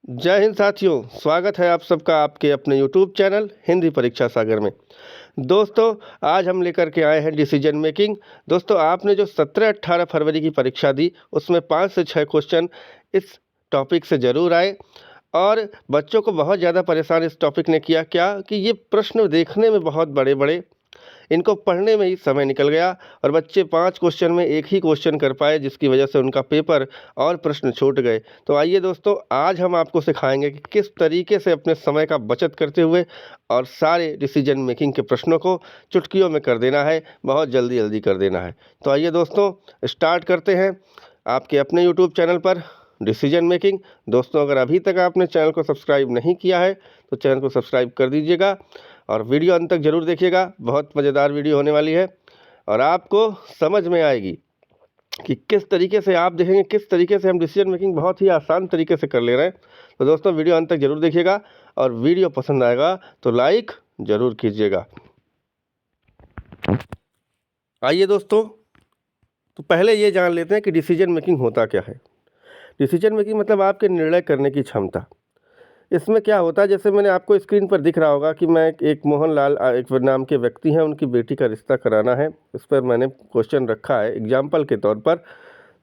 जय हिंद साथियों, स्वागत है आप सबका आपके अपने यूट्यूब चैनल हिंदी परीक्षा सागर में। दोस्तों, आज हम लेकर के आए हैं डिसीजन मेकिंग। दोस्तों, आपने जो 17-18 फरवरी की परीक्षा दी उसमें 5 से 6 क्वेश्चन इस टॉपिक से ज़रूर आए और बच्चों को बहुत ज़्यादा परेशान इस टॉपिक ने किया क्या कि ये प्रश्न देखने में बहुत बड़े-बड़े, इनको पढ़ने में ही समय निकल गया और बच्चे 5 क्वेश्चन में एक ही क्वेश्चन कर पाए, जिसकी वजह से उनका पेपर और प्रश्न छूट गए। तो आइए दोस्तों, आज हम आपको सिखाएंगे कि किस तरीके से अपने समय का बचत करते हुए और सारे डिसीजन मेकिंग के प्रश्नों को चुटकियों में कर देना है, बहुत जल्दी जल्दी कर देना है। तो आइए दोस्तों, स्टार्ट करते हैं आपके अपने यूट्यूब चैनल पर डिसीजन मेकिंग। दोस्तों, अगर अभी तक आपने चैनल को सब्सक्राइब नहीं किया है तो चैनल को सब्सक्राइब कर दीजिएगा और वीडियो अंत तक ज़रूर देखिएगा, बहुत मज़ेदार वीडियो होने वाली है और आपको समझ में आएगी कि किस तरीके से आप देखेंगे किस तरीके से हम डिसीजन मेकिंग बहुत ही आसान तरीके से कर ले रहे हैं। तो दोस्तों, वीडियो अंत तक ज़रूर देखिएगा और वीडियो पसंद आएगा तो लाइक ज़रूर कीजिएगा। आइए दोस्तों, तो पहले ये जान लेते हैं कि डिसीजन मेकिंग होता क्या है। डिसीजन मेकिंग मतलब आपके निर्णय करने की क्षमता। इसमें क्या होता है, जैसे मैंने आपको स्क्रीन पर दिख रहा होगा कि मैं एक मोहनलाल एक नाम के व्यक्ति हैं, उनकी बेटी का रिश्ता कराना है। इस पर मैंने क्वेश्चन रखा है एग्जाम्पल के तौर पर।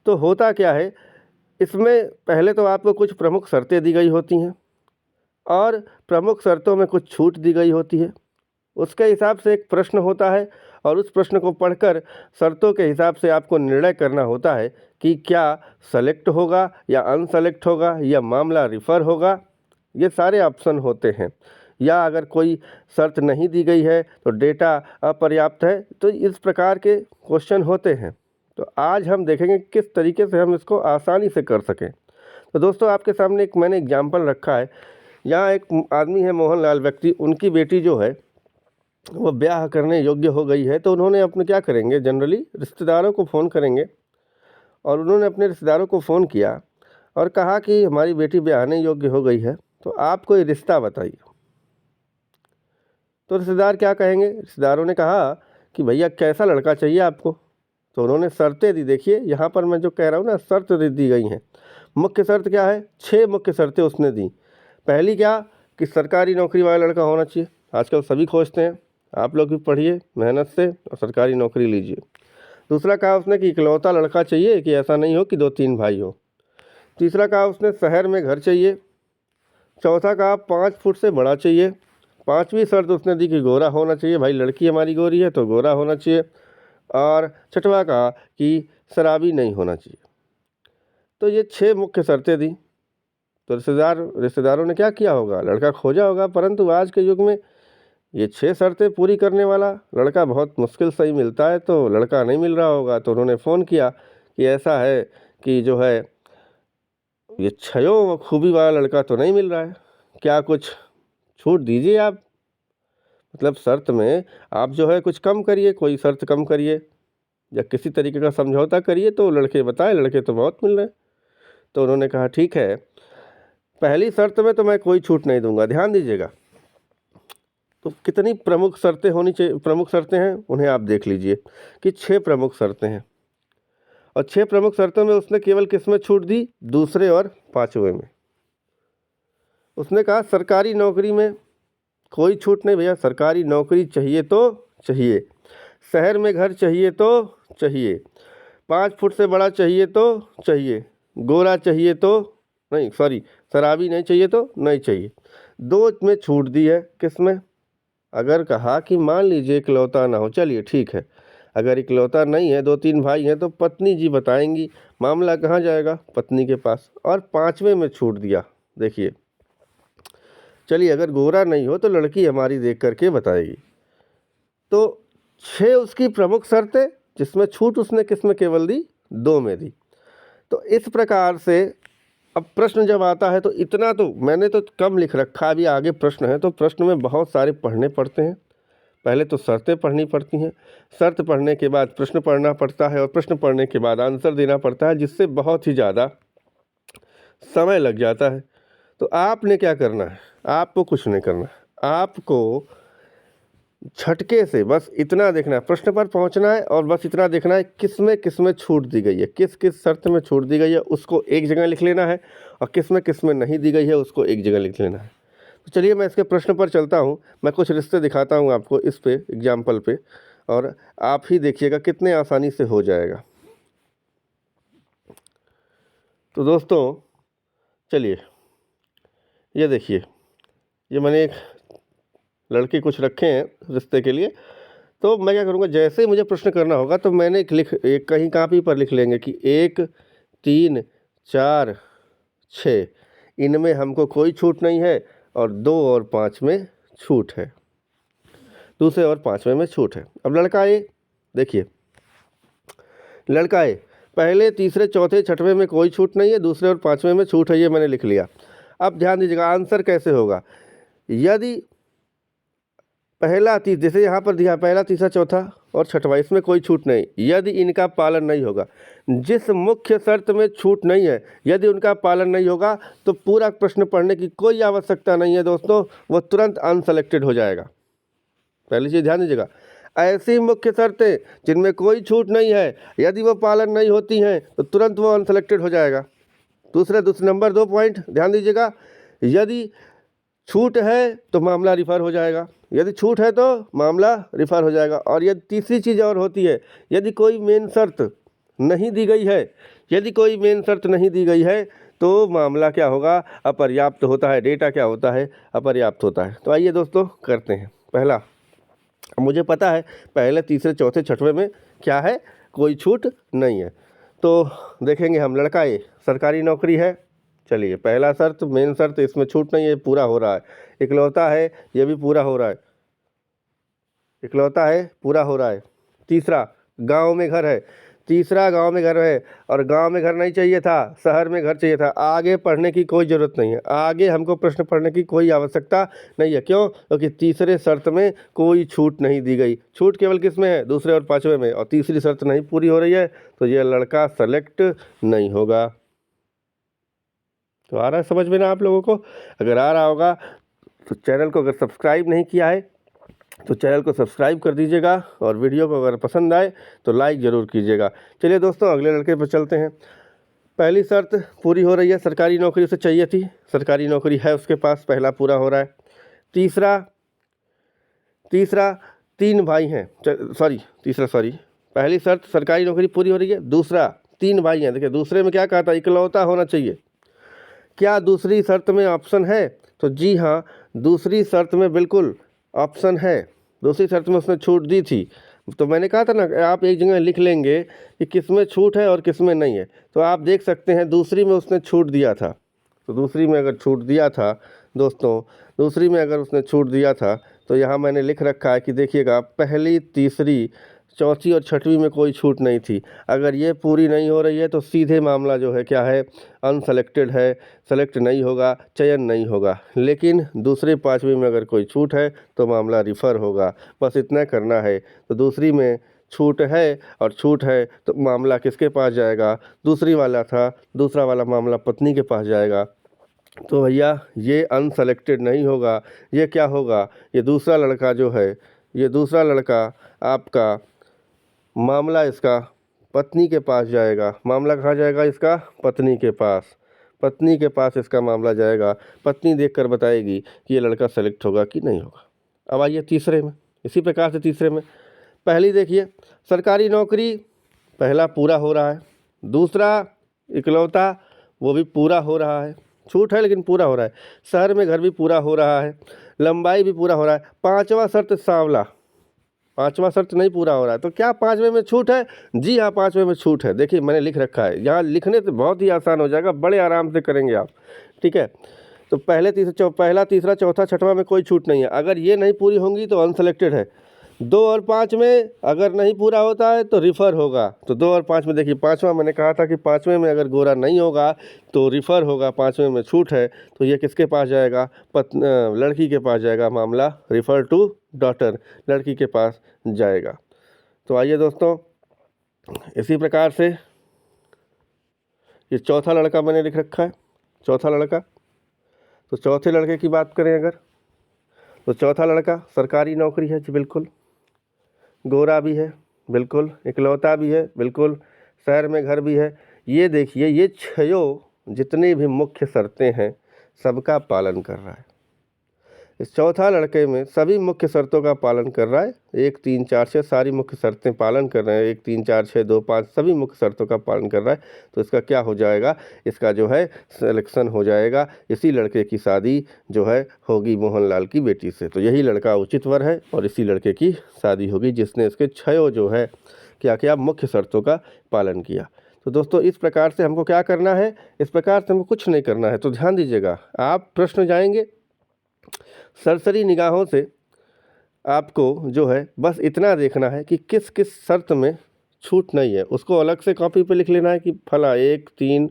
तो होता क्या है, इसमें पहले तो आपको कुछ प्रमुख शर्तें दी गई होती हैं और प्रमुख शर्तों में कुछ छूट दी गई होती है। उसके हिसाब से एक प्रश्न होता है और उस प्रश्न को पढ़कर शर्तों के हिसाब से आपको निर्णय करना होता है कि क्या सेलेक्ट होगा या अनसेलेक्ट होगा या मामला रिफ़र होगा। ये सारे ऑप्शन होते हैं। या अगर कोई शर्त नहीं दी गई है तो डेटा अपर्याप्त है, तो इस प्रकार के क्वेश्चन होते हैं। तो आज हम देखेंगे किस तरीके से हम इसको आसानी से कर सकें। तो दोस्तों, आपके सामने एक मैंने एग्जाम्पल रखा है। यहाँ एक आदमी है मोहनलाल व्यक्ति, उनकी बेटी जो है वो ब्याह करने योग्य हो गई है। तो उन्होंने अपने क्या करेंगे, जनरली रिश्तेदारों को फ़ोन करेंगे और उन्होंने अपने रिश्तेदारों को फ़ोन किया और कहा कि हमारी बेटी ब्याहने योग्य हो गई है, तो आप कोई रिश्ता बताइए। तो रिश्तेदार क्या कहेंगे, रिश्तेदारों ने कहा कि भैया कैसा लड़का चाहिए आपको। तो उन्होंने शर्तें दी। देखिए यहाँ पर मैं जो कह रहा हूँ ना, शर्त दी गई हैं। मुख्य शर्त क्या है, 6 मुख्य शर्तें उसने दी। पहली क्या कि सरकारी नौकरी वाला लड़का होना चाहिए। आजकल सभी खोजते हैं, आप लोग भी पढ़िए मेहनत से और सरकारी नौकरी लीजिए। दूसरा कहा उसने कि इकलौता लड़का चाहिए, कि ऐसा नहीं हो कि 2-3 भाई हो। तीसरा कहा उसने शहर में घर चाहिए। चौथा कहा 5 फुट से बड़ा चाहिए। पांचवी शर्त उसने दी कि गोरा होना चाहिए, भाई लड़की हमारी गोरी है तो गोरा होना चाहिए। और छठवा कहा कि शराबी नहीं होना चाहिए। तो ये 6 मुख्य शर्तें दी। तो रिश्तेदारों ने क्या किया होगा, लड़का खोजा होगा। परंतु आज के युग में ये 6 शर्तें पूरी करने वाला लड़का बहुत मुश्किल से ही मिलता है, तो लड़का नहीं मिल रहा होगा। तो उन्होंने फ़ोन किया कि ऐसा है कि जो है ये 6 खूबी वाला लड़का तो नहीं मिल रहा है, क्या कुछ छूट दीजिए आप। मतलब शर्त में आप जो है कुछ कम करिए, कोई शर्त कम करिए या किसी तरीके का समझौता करिए। तो लड़के बताए, लड़के तो बहुत मिल रहे हैं। तो उन्होंने कहा ठीक है, पहली शर्त में तो मैं कोई छूट नहीं दूंगा, ध्यान दीजिएगा। तो कितनी प्रमुख शर्तें होनी चाहिए, प्रमुख शर्तें हैं उन्हें आप देख लीजिए कि 6 प्रमुख शर्तें हैं। और 6 प्रमुख शर्तों में उसने केवल किस में छूट दी, दूसरे और पांचवें में। उसने कहा सरकारी नौकरी में कोई छूट नहीं भैया, सरकारी नौकरी चाहिए तो चाहिए, शहर में घर चाहिए तो चाहिए, 5 फुट से बड़ा चाहिए तो चाहिए, गोरा चाहिए तो नहीं, सॉरी शराबी नहीं चाहिए तो नहीं चाहिए। 2 में छूट दी है, किस में, अगर कहा कि मान लीजिए इकलौता ना हो, चलिए ठीक है, अगर इकलौता नहीं है, 2-3 भाई हैं तो पत्नी जी बताएंगी, मामला कहाँ जाएगा, पत्नी के पास। और 5वें में छूट दिया, देखिए चलिए अगर गोरा नहीं हो तो लड़की हमारी देख करके बताएगी। तो 6 उसकी प्रमुख शर्तें, जिसमें छूट उसने किस में केवल दी, 2 में दी। तो इस प्रकार से अब प्रश्न जब आता है तो इतना तो मैंने तो कम लिख रखा, अभी आगे प्रश्न है तो प्रश्न में बहुत सारे पढ़ने पड़ते हैं। पहले तो शर्तें पढ़नी पड़ती हैं, शर्त पढ़ने के बाद प्रश्न पढ़ना पड़ता है और प्रश्न पढ़ने के बाद आंसर देना पड़ता है, जिससे बहुत ही ज़्यादा समय लग जाता है। तो आपने क्या करना है, आपको कुछ नहीं करना है। आपको झटके से बस इतना देखना है, प्रश्न पर पहुंचना है और बस इतना देखना है किस में छूट दी गई है, किस किस शर्त में छूट दी गई है उसको एक जगह लिख लेना है और किस में नहीं दी गई है उसको एक जगह लिख लेना है। तो चलिए मैं इसके प्रश्न पर चलता हूँ, मैं कुछ रिश्ते दिखाता हूँ आपको इस पे एग्जाम्पल पे, और आप ही देखिएगा कितने आसानी से हो जाएगा। तो दोस्तों चलिए ये देखिए, ये मैंने एक लड़के कुछ रखे हैं रिश्ते के लिए। तो मैं क्या करूँगा, जैसे ही मुझे प्रश्न करना होगा तो मैंने एक कहीं कापी पर लिख लेंगे कि 1, 3, 4, 6 इनमें हमको कोई छूट नहीं है और 2 और 5 में छूट है, दूसरे और 5वें में छूट है। अब लड़का ए देखिए, लड़का ए पहले, तीसरे, चौथे, छठवें में कोई छूट नहीं है, दूसरे और 5वें में छूट है, ये मैंने लिख लिया। अब ध्यान दीजिएगा आंसर कैसे होगा। यदि पहला जैसे यहाँ पर दिया पहला, तीसरा, चौथा और छठवां, इसमें कोई छूट नहीं, यदि इनका पालन नहीं होगा, जिस मुख्य शर्त में छूट नहीं है यदि उनका पालन नहीं होगा तो पूरा प्रश्न पढ़ने की कोई आवश्यकता नहीं है दोस्तों, वो तुरंत अनसेलेक्टेड हो जाएगा। पहली चीज़ ध्यान दीजिएगा, ऐसी मुख्य शर्तें जिनमें कोई छूट नहीं है यदि वो पालन नहीं होती हैं तो तुरंत वो अनसेलेक्टेड हो जाएगा। दूसरे नंबर 2 पॉइंट ध्यान दीजिएगा, यदि छूट है तो मामला रिफ़र हो जाएगा, यदि छूट है तो मामला रिफ़र हो जाएगा। और यदि तीसरी चीज़ और होती है, यदि कोई मेन शर्त नहीं दी गई है, यदि कोई मेन शर्त नहीं दी गई है तो मामला क्या होगा, अपर्याप्त होता है, डेटा क्या होता है, अपर्याप्त होता है। तो आइए दोस्तों करते हैं। पहला, मुझे पता है पहले, तीसरे, चौथे, छठवें में क्या है, कोई छूट नहीं है। तो देखेंगे हम, लड़का ए सरकारी नौकरी है, चलिए पहला शर्त मेन शर्त इसमें छूट नहीं है, पूरा हो रहा है। इकलौता है, ये भी पूरा हो रहा है, इकलौता है, पूरा हो रहा है। तीसरा, गांव में घर है, तीसरा गांव में घर है और गांव में घर नहीं चाहिए था, शहर में घर चाहिए था। आगे पढ़ने की कोई ज़रूरत नहीं है, आगे हमको प्रश्न पढ़ने की कोई आवश्यकता नहीं है। क्यों? क्योंकि तीसरे शर्त में कोई छूट नहीं दी गई, छूट केवल किस में है, दूसरे और 5वें में, और तीसरी शर्त नहीं पूरी हो रही है तो यह लड़का सेलेक्ट नहीं होगा। तो आ रहा है समझ में ना आप लोगों को? अगर आ रहा होगा तो चैनल को अगर सब्सक्राइब नहीं किया है तो चैनल को सब्सक्राइब कर दीजिएगा और वीडियो को अगर पसंद आए तो लाइक ज़रूर कीजिएगा। चलिए दोस्तों अगले लड़के पर चलते हैं। पहली शर्त पूरी हो रही है, सरकारी नौकरी उसे चाहिए थी, सरकारी नौकरी है उसके पास, पहला पूरा हो रहा है। तीसरा 3 भाई हैं, पहली शर्त सरकारी नौकरी पूरी हो रही है, दूसरा 3 भाई हैं। देखिए दूसरे में क्या कहा था, इकलौता होना चाहिए। क्या दूसरी शर्त में ऑप्शन है? तो जी हाँ, दूसरी शर्त में बिल्कुल ऑप्शन है, दूसरी शर्त में उसने छूट दी थी। तो मैंने कहा था ना, आप एक जगह लिख लेंगे कि किस में छूट है और किस में नहीं है। तो आप देख सकते हैं दूसरी में उसने छूट दिया था, तो दूसरी में अगर छूट दिया था दोस्तों, दूसरी में अगर उसने छूट दिया था तो यहाँ मैंने लिख रखा है कि देखिएगा पहली, तीसरी, चौथी और छठवीं में कोई छूट नहीं थी। अगर ये पूरी नहीं हो रही है तो सीधे मामला जो है क्या है, अनसेलेक्टेड है, सेलेक्ट नहीं होगा, चयन नहीं होगा। लेकिन दूसरे 5वीं में अगर कोई छूट है तो मामला रिफ़र होगा, बस इतना करना है। तो दूसरी में छूट है और छूट है तो मामला किसके पास जाएगा, दूसरी वाला था, दूसरा वाला मामला पत्नी के पास जाएगा। तो भैया ये अनसेलेक्टेड नहीं होगा, ये क्या होगा, ये दूसरा लड़का जो है, ये दूसरा लड़का आपका मामला इसका पत्नी के पास जाएगा। मामला कहाँ जाएगा इसका, पत्नी के पास, पत्नी के पास इसका मामला जाएगा। पत्नी देखकर बताएगी कि ये लड़का सेलेक्ट होगा कि नहीं होगा। अब आइए तीसरे में, इसी प्रकार से तीसरे में, पहली देखिए सरकारी नौकरी, पहला पूरा हो रहा है, दूसरा इकलौता, वो भी पूरा हो रहा है, छूट है लेकिन पूरा हो रहा है, शहर में घर भी पूरा हो रहा है, लंबाई भी पूरा हो रहा है। पांचवा शर्त सांवला, पांचवा शर्त नहीं पूरा हो रहा है, तो क्या 5वें में छूट है? जी हाँ, 5वें में छूट है। देखिए मैंने लिख रखा है, यहाँ लिखने से बहुत ही आसान हो जाएगा, बड़े आराम से करेंगे आप, ठीक है। तो पहला, तीसरा, चौथा, छठवां में कोई छूट नहीं है, अगर ये नहीं पूरी होंगी तो अनसेलेक्टेड है। 2 और 5 में अगर नहीं पूरा होता है तो रिफ़र होगा। तो 2 और 5 में देखिए, 5वां मैंने कहा था कि 5वें में अगर गोरा नहीं होगा तो रिफ़र होगा, 5वें में छूट है तो ये किसके पास जाएगा, लड़की के पास जाएगा, मामला रिफ़र टू डॉटर, लड़की के पास जाएगा। तो आइए दोस्तों इसी प्रकार से ये चौथा लड़का मैंने लिख रखा है, चौथा लड़का। तो चौथे लड़के की बात करें अगर, तो चौथा लड़का सरकारी नौकरी है जी, बिल्कुल। गोरा भी है, बिल्कुल। इकलौता भी है, बिल्कुल। शहर में घर भी है। ये देखिए, ये छयों जितनी भी मुख्य शर्तें हैं सबका पालन कर रहा है। इस चौथा लड़के में सभी मुख्य शर्तों का पालन कर रहा है। 1 3 4 6 सारी मुख्य शर्तें पालन कर रहे हैं। 1 3 4 6 2 5 सभी मुख्य शर्तों का पालन कर रहा है। तो इसका क्या हो जाएगा, इसका जो है सिलेक्शन हो जाएगा। इसी लड़के की शादी जो है होगी मोहनलाल की बेटी से। तो यही लड़का उचित वर है और इसी लड़के की शादी होगी जिसने इसके छयों जो है क्या क्या मुख्य शर्तों का पालन किया। तो दोस्तों, इस प्रकार से हमको क्या करना है, इस प्रकार से हमको कुछ नहीं करना है। तो ध्यान दीजिएगा, आप प्रश्न जाएंगे सरसरी निगाहों से, आपको जो है बस इतना देखना है कि किस किस शर्त में छूट नहीं है। उसको अलग से कॉपी पे लिख लेना है कि फला 1 3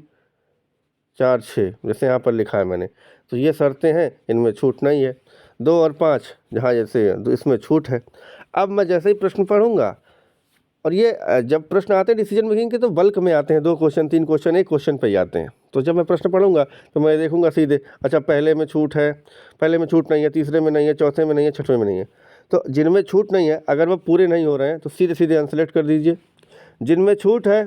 4 6 जैसे यहाँ पर लिखा है मैंने, तो ये शर्तें हैं, इनमें छूट नहीं है। 2 और 5 जहाँ जैसे इसमें छूट है। अब मैं जैसे ही प्रश्न पढ़ूंगा, और ये जब प्रश्न आते हैं डिसीजन मेकिंग के तो बल्क में आते हैं, 2 क्वेश्चन 3 क्वेश्चन एक क्वेश्चन पे ही आते हैं। तो जब मैं प्रश्न पढ़ूंगा तो मैं देखूंगा सीधे, अच्छा पहले में छूट है, पहले में छूट नहीं है, तीसरे में नहीं है, चौथे में नहीं है, छठवें में नहीं है। तो जिनमें छूट नहीं है अगर वो पूरे नहीं हो रहे हैं तो सीधे सीधे अनसेलेक्ट कर दीजिए। जिनमें छूट है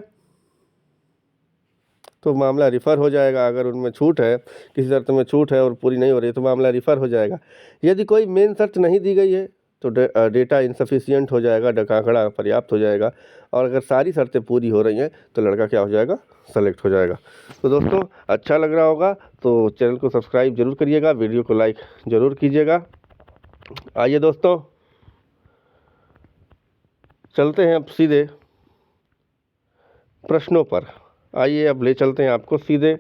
तो मामला रिफ़र हो जाएगा। अगर उनमें छूट है, किसी शर्त में छूट है और पूरी नहीं हो रही है तो मामला रिफ़र हो जाएगा। यदि कोई मेन शर्त नहीं दी गई है तो डेटा इनसफिशिएंट हो जाएगा, आंकड़ा पर्याप्त हो जाएगा। और अगर सारी शर्तें पूरी हो रही हैं तो लड़का क्या हो जाएगा, सेलेक्ट हो जाएगा। तो दोस्तों, अच्छा लग रहा होगा तो चैनल को सब्सक्राइब जरूर करिएगा, वीडियो को लाइक ज़रूर कीजिएगा। आइए दोस्तों, चलते हैं अब सीधे प्रश्नों पर। आइए अब ले चलते हैं आपको सीधे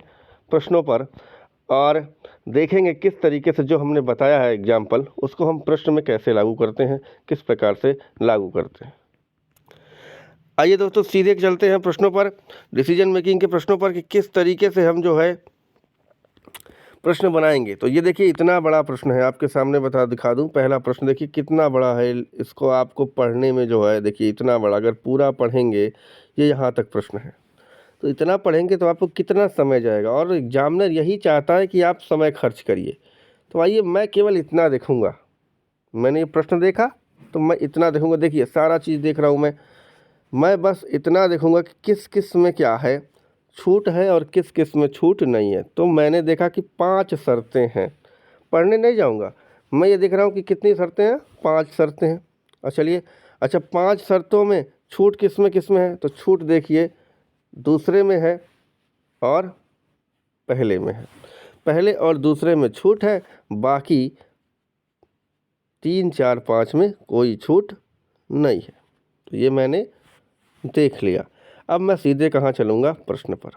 प्रश्नों पर और देखेंगे किस तरीके से जो हमने बताया है एग्जाम्पल, उसको हम प्रश्न में कैसे लागू करते हैं, किस प्रकार से लागू करते हैं। आइए दोस्तों, सीधे चलते हैं प्रश्नों पर, डिसीजन मेकिंग के प्रश्नों पर कि किस तरीके से हम जो है प्रश्न बनाएंगे। तो ये देखिए, इतना बड़ा प्रश्न है, आपके सामने दिखा दूं। पहला प्रश्न देखिए कितना बड़ा है, इसको आपको पढ़ने में जो है देखिए इतना बड़ा, अगर पूरा पढ़ेंगे, ये यहाँ तक प्रश्न है, तो इतना पढ़ेंगे तो आपको कितना समय जाएगा। और एग्जामिनर यही चाहता है कि आप समय खर्च करिए। तो आइए, मैं केवल इतना देखूंगा, मैंने ये प्रश्न देखा तो मैं इतना देखूंगा। देखिए सारा चीज़ देख रहा हूँ मैं बस इतना देखूंगा कि किस किस में क्या है, छूट है और किस किस में छूट नहीं है। तो मैंने देखा कि 5 शर्तें हैं, पढ़ने नहीं जाऊंगा, मैं ये देख रहा हूँ कि कितनी शर्तें हैं, 5 शर्तें हैं। और चलिए, अच्छा 5 शर्तों में छूट किस में है, तो छूट देखिए दूसरे में है और पहले में है। पहले और दूसरे में छूट है, बाकी 3 4 5 में कोई छूट नहीं है। तो ये मैंने देख लिया। अब मैं सीधे कहाँ चलूँगा, प्रश्न पर।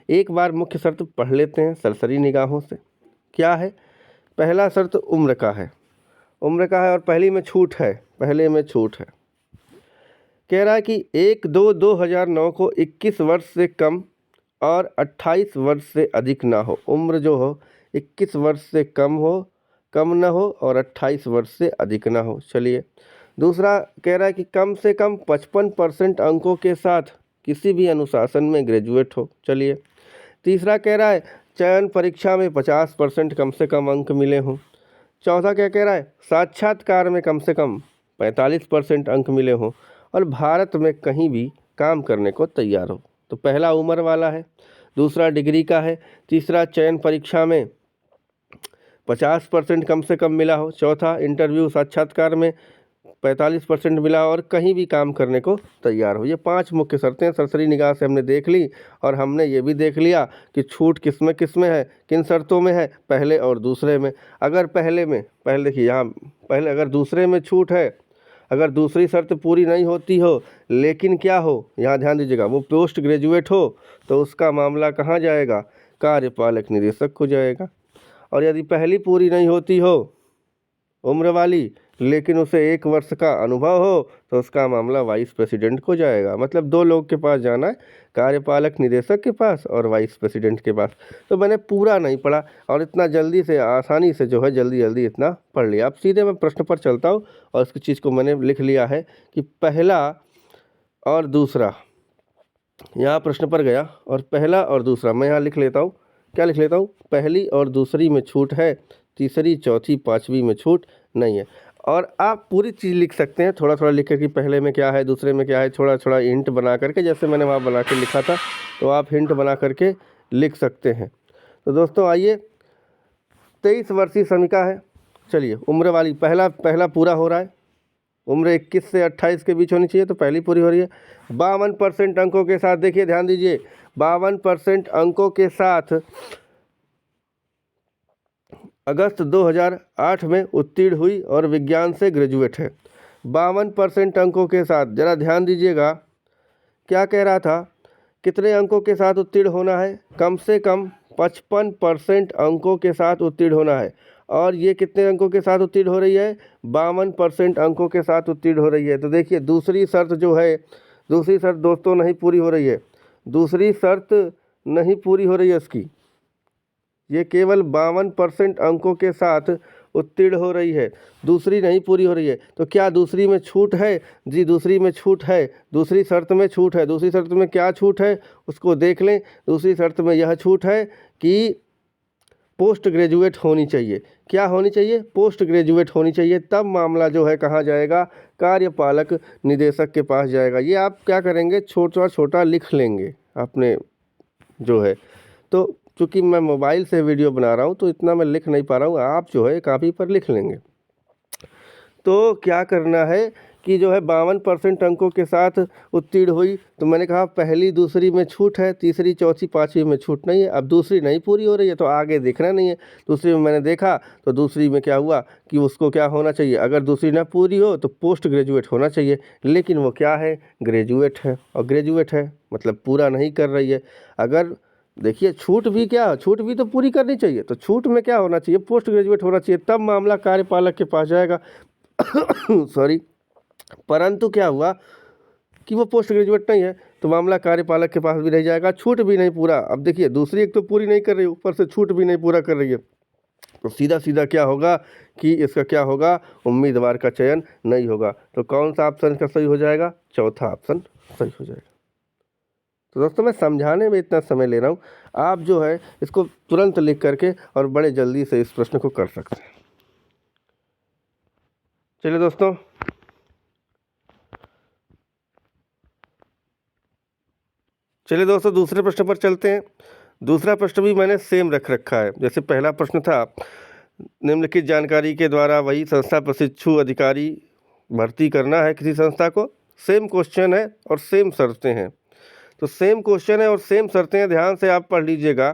एक बार मुख्य शर्त पढ़ लेते हैं सरसरी निगाहों से। क्या है, पहला शर्त उम्र का है, उम्र का है और पहली में छूट है, पहले में छूट है। कह रहा है कि 1/2/2009 को 21 वर्ष से कम और 28 वर्ष से अधिक ना हो। उम्र जो हो 21 वर्ष से कम ना हो और 28 वर्ष से अधिक ना हो। चलिए, दूसरा कह रहा है कि कम से कम 55% अंकों के साथ किसी भी अनुशासन में ग्रेजुएट हो। चलिए, तीसरा कह रहा है चयन परीक्षा में 50% कम से कम अंक मिले हों। चौथा क्या कह रहा है, साक्षात्कार में कम से कम 45% अंक मिले हों और भारत में कहीं भी काम करने को तैयार हो। तो पहला उम्र वाला है, दूसरा डिग्री का है, तीसरा चयन परीक्षा में 50% कम से कम मिला हो, चौथा इंटरव्यू साक्षात्कार में 45% मिला और कहीं भी काम करने को तैयार हो। ये 5 मुख्य शर्तें सरसरी निगाह से हमने देख ली। और हमने ये भी देख लिया कि छूट किस में है, किन शर्तों में है, पहले और दूसरे में। अगर पहले देखिए यहाँ पहले अगर दूसरे में छूट है, अगर दूसरी शर्त पूरी नहीं होती हो, लेकिन क्या हो, यहाँ ध्यान दीजिएगा, वो पोस्ट ग्रेजुएट हो, तो उसका मामला कहाँ जाएगा, कार्यपालक निदेशक को जाएगा। और यदि पहली पूरी नहीं होती हो, उम्र वाली, लेकिन उसे 1 वर्ष का अनुभव हो, तो उसका मामला वाइस प्रेसिडेंट को जाएगा। मतलब 2 लोग के पास जाना है, कार्यपालक निदेशक के पास और वाइस प्रेसिडेंट के पास। तो मैंने पूरा नहीं पढ़ा और इतना जल्दी से आसानी से जो है जल्दी इतना पढ़ लिया। अब सीधे मैं प्रश्न पर चलता हूँ और इसकी चीज़ को मैंने लिख लिया है कि पहला और दूसरा, यहाँ प्रश्न पर गया और पहला और दूसरा मैं यहाँ लिख लेता हूँ। क्या लिख लेता हूँ, पहली और दूसरी में छूट है, तीसरी चौथी पाँचवीं में छूट नहीं है। और आप पूरी चीज़ लिख सकते हैं, थोड़ा थोड़ा लिख कर कि पहले में क्या है, दूसरे में क्या है, थोड़ा थोड़ा हिंट बना करके, जैसे मैंने वहाँ बना के लिखा था, तो आप हिंट बना करके लिख सकते हैं। तो दोस्तों आइए, 23 वर्षीय समिका है। चलिए उम्र वाली, पहला पहला पूरा हो रहा है। उम्र 21 से 28 के बीच होनी चाहिए, तो पहली पूरी हो रही है। 52% अंकों के साथ, देखिए ध्यान दीजिए, 52% अंकों के साथ अगस्त 2008 में उत्तीर्ण हुई और विज्ञान से ग्रेजुएट है। 52% अंकों के साथ, जरा ध्यान दीजिएगा, क्या कह रहा था, कितने अंकों के साथ उत्तीर्ण होना है, कम से कम 55% अंकों के साथ उत्तीर्ण होना है। और ये कितने अंकों के साथ उत्तीर्ण हो रही है, 52% अंकों के साथ उत्तीर्ण हो रही है। तो देखिए दूसरी शर्त जो है, दूसरी शर्त दोस्तों नहीं पूरी हो रही है, दूसरी शर्त नहीं पूरी हो रही है इसकी, ये केवल 52% अंकों के साथ उत्तीर्ण हो रही है, दूसरी नहीं पूरी हो रही है। तो क्या दूसरी में छूट है? जी दूसरी में छूट है, दूसरी शर्त में छूट है। दूसरी शर्त में क्या छूट है उसको देख लें। दूसरी शर्त में यह छूट है कि पोस्ट ग्रेजुएट होनी चाहिए। क्या होनी चाहिए? पोस्ट ग्रेजुएट होनी चाहिए। तब मामला जो है कहाँ जाएगा, कार्यपालक निदेशक के पास जाएगा। ये आप क्या करेंगे, छोटा छोटा लिख लेंगे अपने जो है। तो चूँकि मैं मोबाइल से वीडियो बना रहा हूँ तो इतना मैं लिख नहीं पा रहा हूँ, आप जो है कापी पर लिख लेंगे। तो क्या करना है कि जो है 52% अंकों के साथ उत्तीर्ण हुई, तो मैंने कहा पहली दूसरी में छूट है, तीसरी चौथी पाँचवीं में छूट नहीं है। अब दूसरी नहीं पूरी हो रही है तो आगे देखना नहीं है। दूसरी में मैंने देखा तो दूसरी में क्या हुआ कि उसको क्या होना चाहिए, अगर दूसरी ना पूरी हो तो पोस्ट ग्रेजुएट होना चाहिए, लेकिन वो क्या है, ग्रेजुएट है। और ग्रेजुएट है मतलब पूरा नहीं कर रही है। अगर देखिए छूट भी क्या, छूट भी तो पूरी करनी चाहिए, तो छूट में क्या होना चाहिए, पोस्ट ग्रेजुएट होना चाहिए। तब मामला कार्यपालक के पास जाएगा सॉरी, परंतु क्या हुआ कि वो पोस्ट ग्रेजुएट नहीं है, तो मामला कार्यपालक के पास भी रह जाएगा, छूट भी नहीं पूरा। अब देखिए दूसरी एक तो पूरी नहीं कर रही, ऊपर से छूट भी नहीं पूरा कर रही है, तो सीधा सीधा क्या होगा कि इसका क्या होगा, उम्मीदवार का चयन नहीं होगा। तो कौन सा ऑप्शन का सही हो जाएगा, चौथा ऑप्शन सही हो जाएगा। तो दोस्तों मैं समझाने में इतना समय ले रहा हूँ, आप जो है इसको तुरंत लिख करके और बड़े जल्दी से इस प्रश्न को कर सकते हैं। चलिए दोस्तों, दूसरे प्रश्न पर चलते हैं। दूसरा प्रश्न भी मैंने सेम रख रखा है, जैसे पहला प्रश्न था, निम्नलिखित जानकारी के द्वारा वही संस्था प्रशिक्षु अधिकारी भर्ती करना है किसी संस्था को। सेम क्वेश्चन है और सेम शर्तें हैं। तो सेम क्वेश्चन है और सेम शर्तें हैं, ध्यान से आप पढ़ लीजिएगा।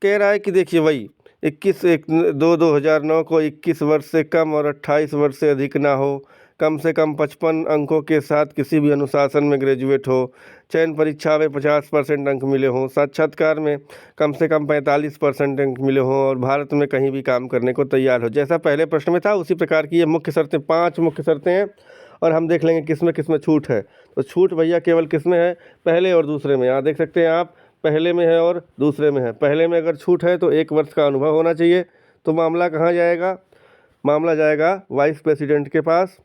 कह रहा है कि देखिए वही 21/2/2009 को 21 वर्ष से कम और 28 वर्ष से अधिक ना हो, कम से कम 55 अंकों के साथ किसी भी अनुशासन में ग्रेजुएट हो, चयन परीक्षा में 50% अंक मिले हों, साक्षात्कार में कम से कम 45% अंक मिले हों और भारत में कहीं भी काम करने को तैयार हो। जैसा पहले प्रश्न में था उसी प्रकार की ये मुख्य शर्तें, 5 मुख्य शर्तें हैं, और हम देख लेंगे किस में छूट है। तो छूट भैया केवल किस में है, पहले और दूसरे में। यहाँ देख सकते हैं आप, पहले में है और दूसरे में है। पहले में अगर छूट है तो 1 वर्ष का अनुभव होना चाहिए, तो मामला कहाँ जाएगा, मामला जाएगा वाइस प्रेसिडेंट के पास।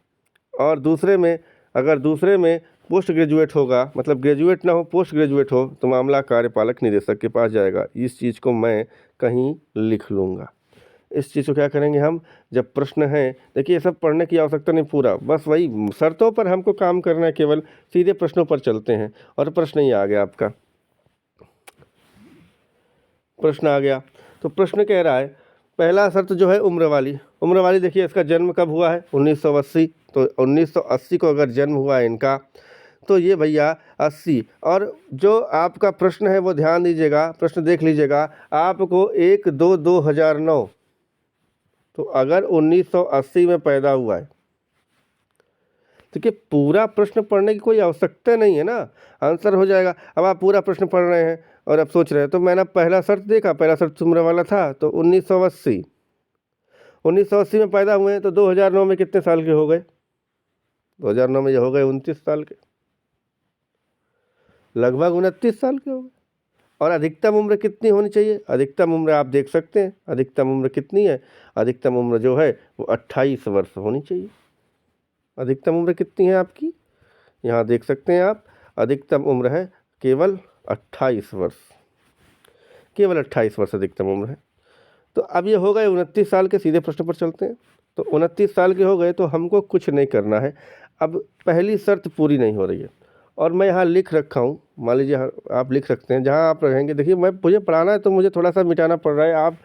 और दूसरे में, अगर दूसरे में पोस्ट ग्रेजुएट होगा, मतलब ग्रेजुएट ना हो पोस्ट ग्रेजुएट हो, तो मामला कार्यपालक निदेशक के पास जाएगा। इस चीज़ को मैं कहीं लिख लूँगा। इस चीज़ को क्या करेंगे हम, जब प्रश्न है, देखिए सब पढ़ने की आवश्यकता नहीं पूरा, बस वही शर्तों पर हमको काम करना है, केवल सीधे प्रश्नों पर चलते हैं। और प्रश्न ही आ गया आपका, प्रश्न आ गया। तो प्रश्न कह रहा है, पहला शर्त जो है उम्र वाली देखिए इसका जन्म कब हुआ है, 1980। तो 1980 को अगर जन्म हुआ है इनका, तो ये भैया 80। और जो आपका प्रश्न है वो ध्यान दीजिएगा, प्रश्न देख लीजिएगा, आपको 1/2/2009, तो अगर 1980 में पैदा हुआ है, देखिए पूरा प्रश्न पढ़ने की कोई आवश्यकता नहीं है ना, आंसर हो जाएगा। अब आप पूरा प्रश्न पढ़ रहे हैं और अब सोच रहे हैं, तो मैंने पहला शर्त देखा, पहला शर्त उम्र वाला था, तो 1980 में पैदा हुए हैं, तो 2009 में कितने साल के हो गए, 2009 में ये हो गए 29 साल के, लगभग 29 साल के हो गए। और अधिकतम उम्र कितनी होनी चाहिए, अधिकतम उम्र आप देख सकते हैं, अधिकतम उम्र कितनी है, अधिकतम उम्र जो है वो 28 वर्ष होनी चाहिए। अधिकतम उम्र कितनी है आपकी, यहाँ देख सकते हैं आप, अधिकतम उम्र है केवल 28 वर्ष, केवल 28 वर्ष अधिकतम उम्र है। तो अब ये हो गए 29 साल के, सीधे प्रश्न पर चलते हैं। तो 29 साल के हो गए तो हमको कुछ नहीं करना है। अब पहली शर्त पूरी नहीं हो रही है और मैं यहाँ लिख रखा हूँ, मान लीजिए आप लिख सकते हैं जहाँ आप रहेंगे। देखिए मुझे पढ़ाना है तो मुझे थोड़ा सा मिटाना पड़ रहा है। आप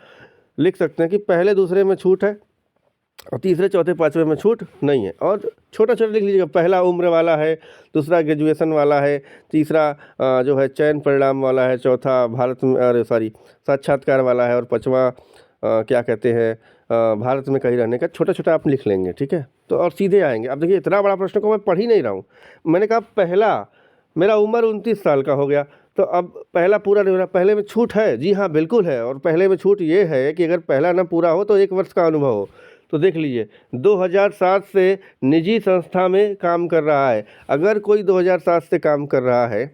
लिख सकते हैं कि पहले दूसरे में छूट है और तीसरे चौथे पाँचवें में छूट नहीं है। और छोटा छोटा लिख लीजिएगा, पहला उम्र वाला है, दूसरा ग्रेजुएशन वाला है, तीसरा जो है चयन परिणाम वाला है, चौथा भारत में अरे सॉरी साक्षात्कार वाला है और पाँचवा क्या कहते हैं भारत में कहीं रहने का। छोटा छोटा आप लिख लेंगे, ठीक है। तो और सीधे आएंगे। अब देखिए इतना बड़ा प्रश्न को मैं पढ़ ही नहीं रहा हूँ। मैंने कहा पहला, मेरा उम्र 29 साल का हो गया, तो अब पहला पूरा नहीं हो रहा, पहले में छूट है। जी हाँ बिल्कुल है। और पहले में छूट ये है कि अगर पहला ना पूरा हो तो 1 वर्ष का अनुभव हो। तो देख लीजिए 2007 से निजी संस्था में काम कर रहा है। अगर कोई 2007 से काम कर रहा है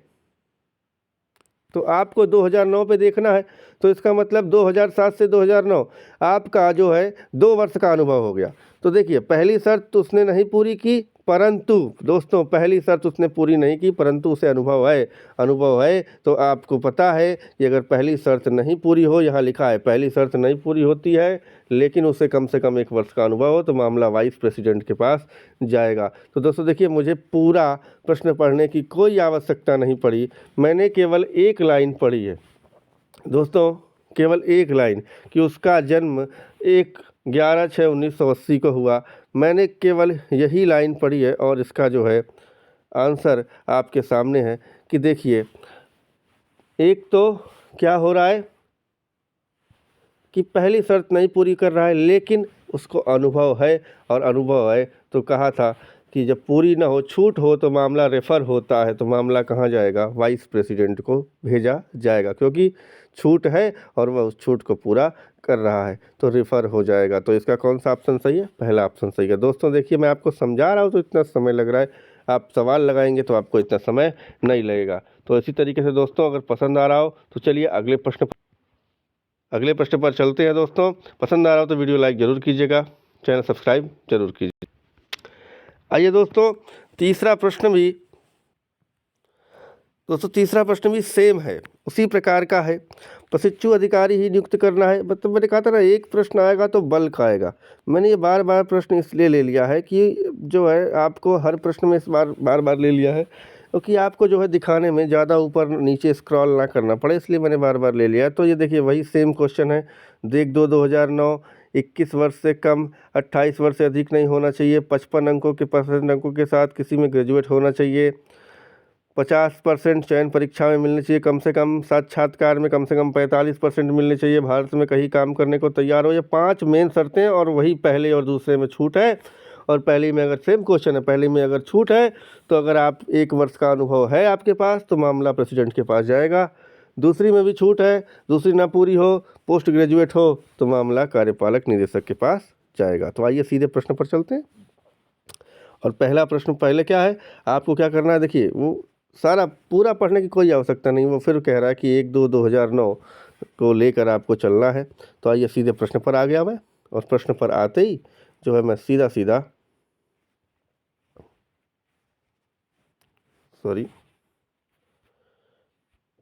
तो आपको 2009 पे देखना है। तो इसका मतलब 2007 से 2009 आपका जो है 2 वर्ष का अनुभव हो गया। तो देखिए पहली शर्त तो उसने नहीं पूरी की, परंतु दोस्तों पहली शर्त उसने पूरी नहीं की, परंतु उसे अनुभव है। अनुभव है तो आपको पता है कि अगर पहली शर्त नहीं पूरी हो, यहाँ लिखा है पहली शर्त नहीं पूरी होती है लेकिन उसे कम से कम 1 वर्ष का अनुभव हो, तो मामला वाइस प्रेसिडेंट के पास जाएगा। तो दोस्तों देखिए मुझे पूरा प्रश्न पढ़ने की कोई आवश्यकता नहीं पड़ी, मैंने केवल एक लाइन पढ़ी है दोस्तों, केवल एक लाइन कि उसका जन्म 11/6/1980 को हुआ। मैंने केवल यही लाइन पढ़ी है और इसका जो है आंसर आपके सामने है कि देखिए एक तो क्या हो रहा है कि पहली शर्त नहीं पूरी कर रहा है लेकिन उसको अनुभव है, और अनुभव है तो कहा था कि जब पूरी ना हो, छूट हो तो मामला रेफ़र होता है, तो मामला कहाँ जाएगा, वाइस प्रेसिडेंट को भेजा जाएगा, क्योंकि छूट है और वह उस छूट को पूरा कर रहा है तो रेफ़र हो जाएगा। तो इसका कौन सा ऑप्शन सही है, पहला ऑप्शन सही है। दोस्तों देखिए मैं आपको समझा रहा हूँ तो इतना समय लग रहा है, आप सवाल लगाएंगे तो आपको इतना समय नहीं लगेगा। तो इसी तरीके से दोस्तों अगर पसंद आ रहा हो तो चलिए अगले प्रश्न पर चलते हैं। दोस्तों पसंद आ रहा हो तो वीडियो लाइक ज़रूर कीजिएगा, चैनल सब्सक्राइब जरूर कीजिए। आइए दोस्तों तीसरा प्रश्न भी सेम है, उसी प्रकार का है। प्रशिक्षु अधिकारी ही नियुक्त करना है। मतलब मैंने कहा था ना एक प्रश्न आएगा तो बल्क आएगा। मैंने ये बार बार प्रश्न इसलिए ले लिया है कि जो है आपको हर प्रश्न में इस बार बार ले लिया है क्योंकि आपको जो है दिखाने में ज़्यादा ऊपर नीचे स्क्रॉल ना करना पड़े, इसलिए मैंने बार बार ले लिया। तो ये देखिए वही सेम क्वेश्चन है। देख 2009, 21 वर्ष से कम, 28 वर्ष से अधिक नहीं होना चाहिए, 55 अंकों के % अंकों के साथ किसी में ग्रेजुएट होना चाहिए, 50% चयन परीक्षा में मिलने चाहिए कम से कम, साक्षात्कार में कम से कम 45% मिलने चाहिए, भारत में कहीं काम करने को तैयार हो। ये 5 मेन शर्तें और वही पहले और दूसरे में छूट है। और पहली में अगर सेम क्वेश्चन है, पहली में अगर छूट है तो अगर आप 1 वर्ष का अनुभव है आपके पास तो मामला प्रेसिडेंट के पास जाएगा। दूसरी में भी छूट है, दूसरी ना पूरी हो, पोस्ट ग्रेजुएट हो तो मामला कार्यपालक निदेशक के पास जाएगा। तो आइए सीधे प्रश्न पर चलते हैं। और पहला प्रश्न पहले क्या है, आपको क्या करना है, देखिए वो सारा पूरा पढ़ने की कोई आवश्यकता नहीं, वो फिर कह रहा है कि 1/2/2009 को लेकर आपको चलना है। तो आइए सीधे प्रश्न पर आ गया मैं, और प्रश्न पर आते ही जो है मैं सीधा